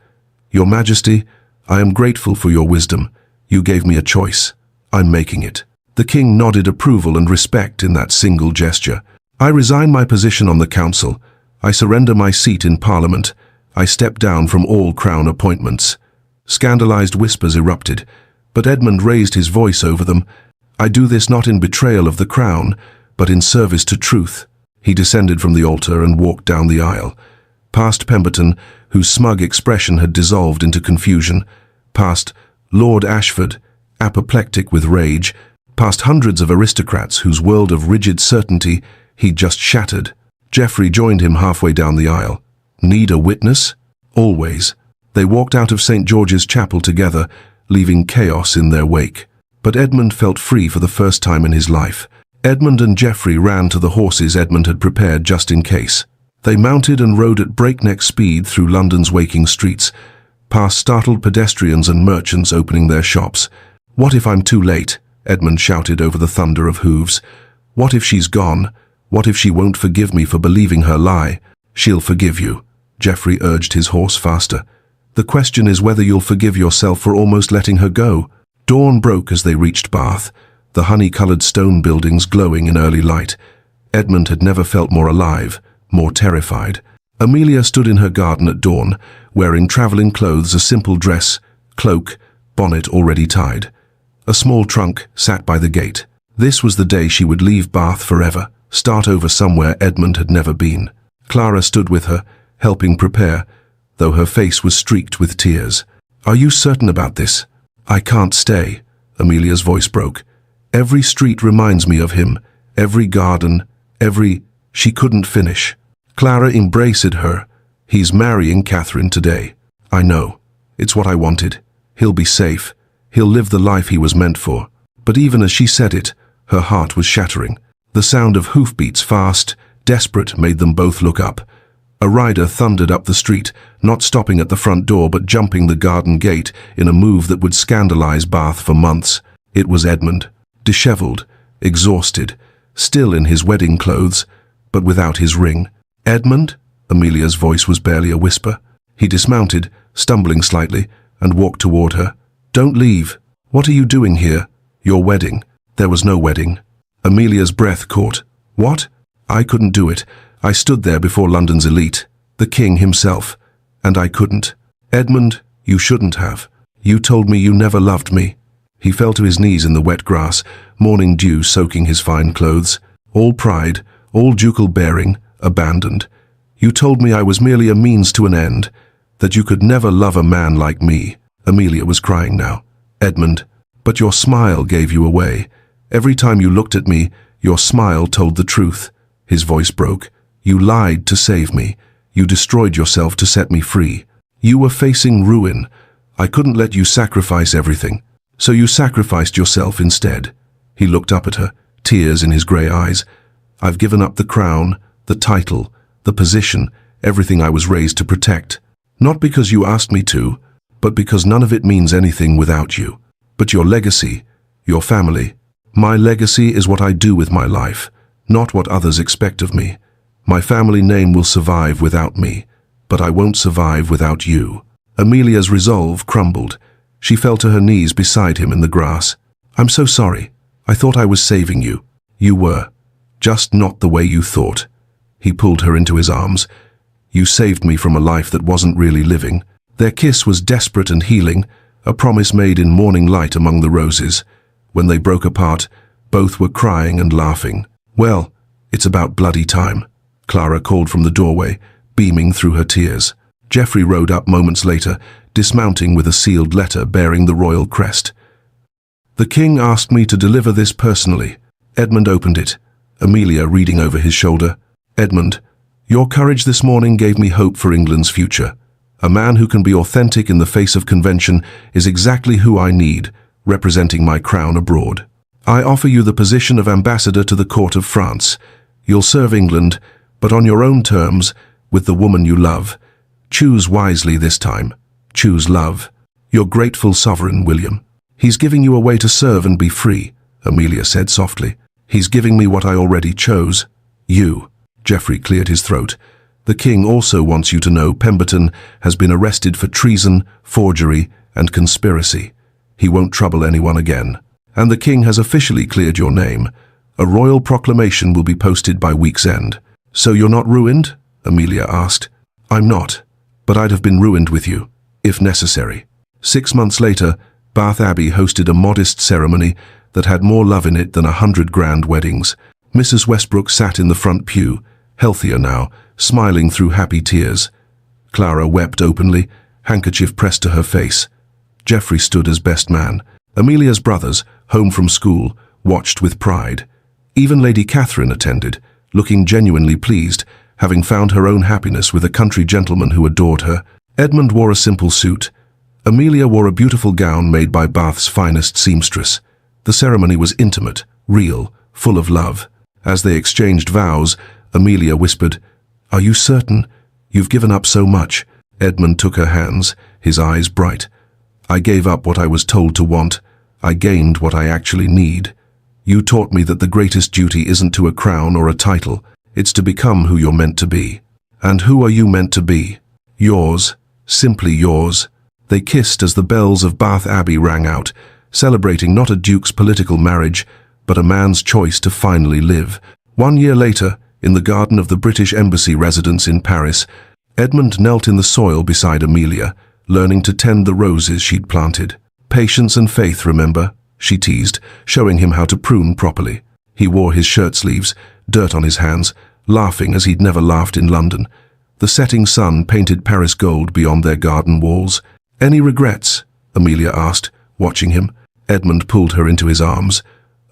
"Your Majesty, I am grateful for your wisdom. You gave me a choice. I'm making it." The king nodded approval and respect in that single gesture. "I resign my position on the council. I surrender my seat in Parliament. I step down from all crown appointments." Scandalized whispers erupted, but Edmund raised his voice over them. "I do this not in betrayal of the crown, but in service to truth." He descended from the altar and walked down the aisle, past Pemberton, whose smug expression had dissolved into confusion, past Lord Ashford, apoplectic with rage, past hundreds of aristocrats whose world of rigid certainty he'd just shattered. Geoffrey joined him halfway down the aisle. Need a witness? Always. They walked out of St. George's Chapel together, leaving chaos in their wake. But Edmund felt free for the first time in his life. Edmund and Geoffrey ran to the horses Edmund had prepared just in case. They mounted and rode at breakneck speed through London's waking streets, past startled pedestrians and merchants opening their shops. "What if I'm too late?" Edmund shouted over the thunder of hooves. "What if she's gone? What if she won't forgive me for believing her lie?" "She'll forgive you," Geoffrey urged his horse faster. "The question is whether you'll forgive yourself for almost letting her go." Dawn broke as they reached Bath, the honey-coloured stone buildings glowing in early light. Edmund had never felt more alive, more terrified. Amelia stood in her garden at dawn, wearing travelling clothes, a simple dress, cloak, bonnet already tied. A small trunk sat by the gate. This was the day she would leave Bath forever, start over somewhere Edmund had never been. Clara stood with her, helping prepare, though her face was streaked with tears. "Are you certain about this?" "I can't stay," Amelia's voice broke. "Every street reminds me of him, every garden, every—" She couldn't finish. Clara embraced her. "He's marrying Catherine today. I know. It's what I wanted. He'll be safe. He'll live the life he was meant for." But even as she said it, her heart was shattering. The sound of hoofbeats, fast, desperate, made them both look up. A rider thundered up the street, not stopping at the front door but jumping the garden gate in a move that would scandalize Bath for months. It was Edmund, disheveled, exhausted, still in his wedding clothes, but without his ring. "Edmund?" Amelia's voice was barely a whisper. He dismounted, stumbling slightly, and walked toward her. "Don't leave. What are you doing here? Your wedding." There was no wedding. Amelia's breath caught. "What?" "I couldn't do it. I stood there before London's elite, the king himself, and I couldn't." "Edmund, you shouldn't have. You told me you never loved me." He fell to his knees in the wet grass, morning dew soaking his fine clothes. "All pride, all ducal bearing, abandoned. You told me I was merely a means to an end, that you could never love a man like me." Amelia was crying now. "Edmund, but your smile gave you away. Every time you looked at me, your smile told the truth." His voice broke. "You lied to save me. You destroyed yourself to set me free. You were facing ruin. I couldn't let you sacrifice everything. So you sacrificed yourself instead." He looked up at her, tears in his grey eyes. "I've given up the crown, the title, the position, everything I was raised to protect. Not because you asked me to, but because none of it means anything without you. But your legacy, your family. My legacy is what I do with my life, not what others expect of me. My family name will survive without me, but I won't survive without you." Amelia's resolve crumbled. She fell to her knees beside him in the grass. "I'm so sorry. I thought I was saving you." "You were. Just not the way you thought." He pulled her into his arms. "You saved me from a life that wasn't really living." Their kiss was desperate and healing, a promise made in morning light among the roses. When they broke apart, both were crying and laughing. "Well, it's about bloody time," Clara called from the doorway, beaming through her tears. Geoffrey rode up moments later, dismounting with a sealed letter bearing the royal crest. "The king asked me to deliver this personally." Edmund opened it, Amelia reading over his shoulder. "Edmund, your courage this morning gave me hope for England's future. A man who can be authentic in the face of convention is exactly who I need, representing my crown abroad. I offer you the position of ambassador to the court of France. You'll serve England, but on your own terms, with the woman you love. Choose wisely this time. Choose love. Your grateful sovereign, William." "He's giving you a way to serve and be free," Amelia said softly. "He's giving me what I already chose. You." Geoffrey cleared his throat. "The king also wants you to know Pemberton has been arrested for treason, forgery, and conspiracy. He won't trouble anyone again. And the king has officially cleared your name. A royal proclamation will be posted by week's end." "So you're not ruined?" Amelia asked. "I'm not, but I'd have been ruined with you, if necessary." 6 months later, Bath Abbey hosted a modest ceremony that had more love in it than 100 grand weddings. Mrs. Westbrook sat in the front pew, healthier now, smiling through happy tears. Clara wept openly, handkerchief pressed to her face. Geoffrey stood as best man. Amelia's brothers, home from school, watched with pride. Even Lady Catherine attended, looking genuinely pleased, having found her own happiness with a country gentleman who adored her. Edmund wore a simple suit. Amelia wore a beautiful gown made by Bath's finest seamstress. The ceremony was intimate, real, full of love. As they exchanged vows, Amelia whispered, "Are you certain? You've given up so much." Edmund took her hands, his eyes bright. "I gave up what I was told to want. I gained what I actually need. You taught me that the greatest duty isn't to a crown or a title. It's to become who you're meant to be." "And who are you meant to be?" "Yours, simply yours." They kissed as the bells of Bath Abbey rang out, celebrating not a duke's political marriage, but a man's choice to finally live. 1 year later, in the garden of the British Embassy residence in Paris, Edmund knelt in the soil beside Amelia, learning to tend the roses she'd planted. "Patience and faith, remember," she teased, showing him how to prune properly. He wore his shirt sleeves, dirt on his hands, laughing as he'd never laughed in London. The setting sun painted Paris gold beyond their garden walls. "Any regrets?" Amelia asked, watching him. Edmund pulled her into his arms.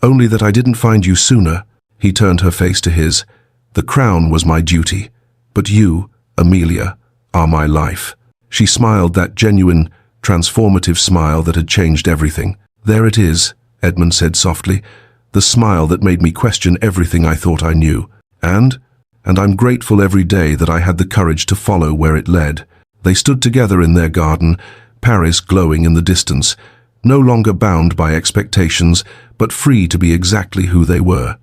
"Only that I didn't find you sooner." He turned her face to his. "The crown was my duty, but you, Amelia, are my life." She smiled, that genuine, transformative smile that had changed everything. "There it is," Edmund said softly, "the smile that made me question everything I thought I knew. And I'm grateful every day that I had the courage to follow where it led." They stood together in their garden, Paris glowing in the distance, no longer bound by expectations, but free to be exactly who they were.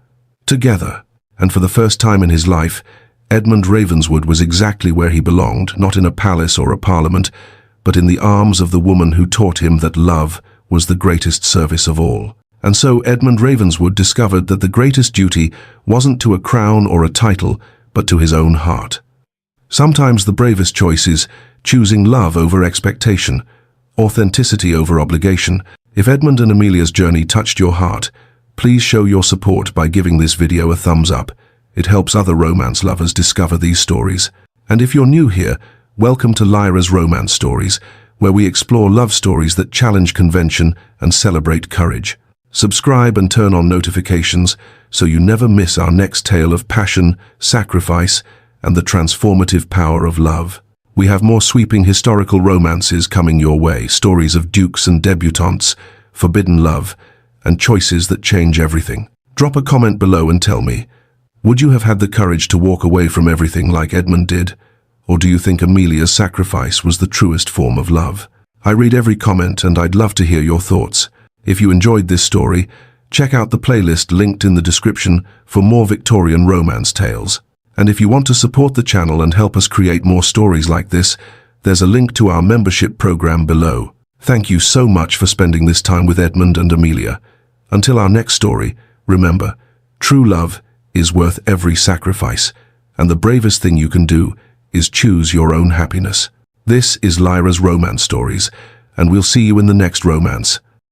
Together. And for the first time in his life, Edmund Ravenswood was exactly where he belonged, not in a palace or a parliament, but in the arms of the woman who taught him that love was the greatest service of all. And so Edmund Ravenswood discovered that the greatest duty wasn't to a crown or a title, but to his own heart. Sometimes the bravest choice is choosing love over expectation, authenticity over obligation. If Edmund and Amelia's journey touched your heart, please show your support by giving this video a thumbs up. It helps other romance lovers discover these stories. And if you're new here, welcome to Lyra's Romance Stories, where we explore love stories that challenge convention and celebrate courage. Subscribe and turn on notifications so you never miss our next tale of passion, sacrifice, and the transformative power of love. We have more sweeping historical romances coming your way, stories of dukes and debutantes, forbidden love, and choices that change everything. Drop a comment below and tell me, would you have had the courage to walk away from everything like Edmund did? Or do you think Amelia's sacrifice was the truest form of love? I read every comment and I'd love to hear your thoughts. If you enjoyed this story, check out the playlist linked in the description for more Victorian romance tales. And if you want to support the channel and help us create more stories like this, there's a link to our membership program below. Thank you so much for spending this time with Edmund and Amelia. Until our next story, remember, true love is worth every sacrifice, and the bravest thing you can do is choose your own happiness. This is Lyra's Romance Stories, and we'll see you in the next romance.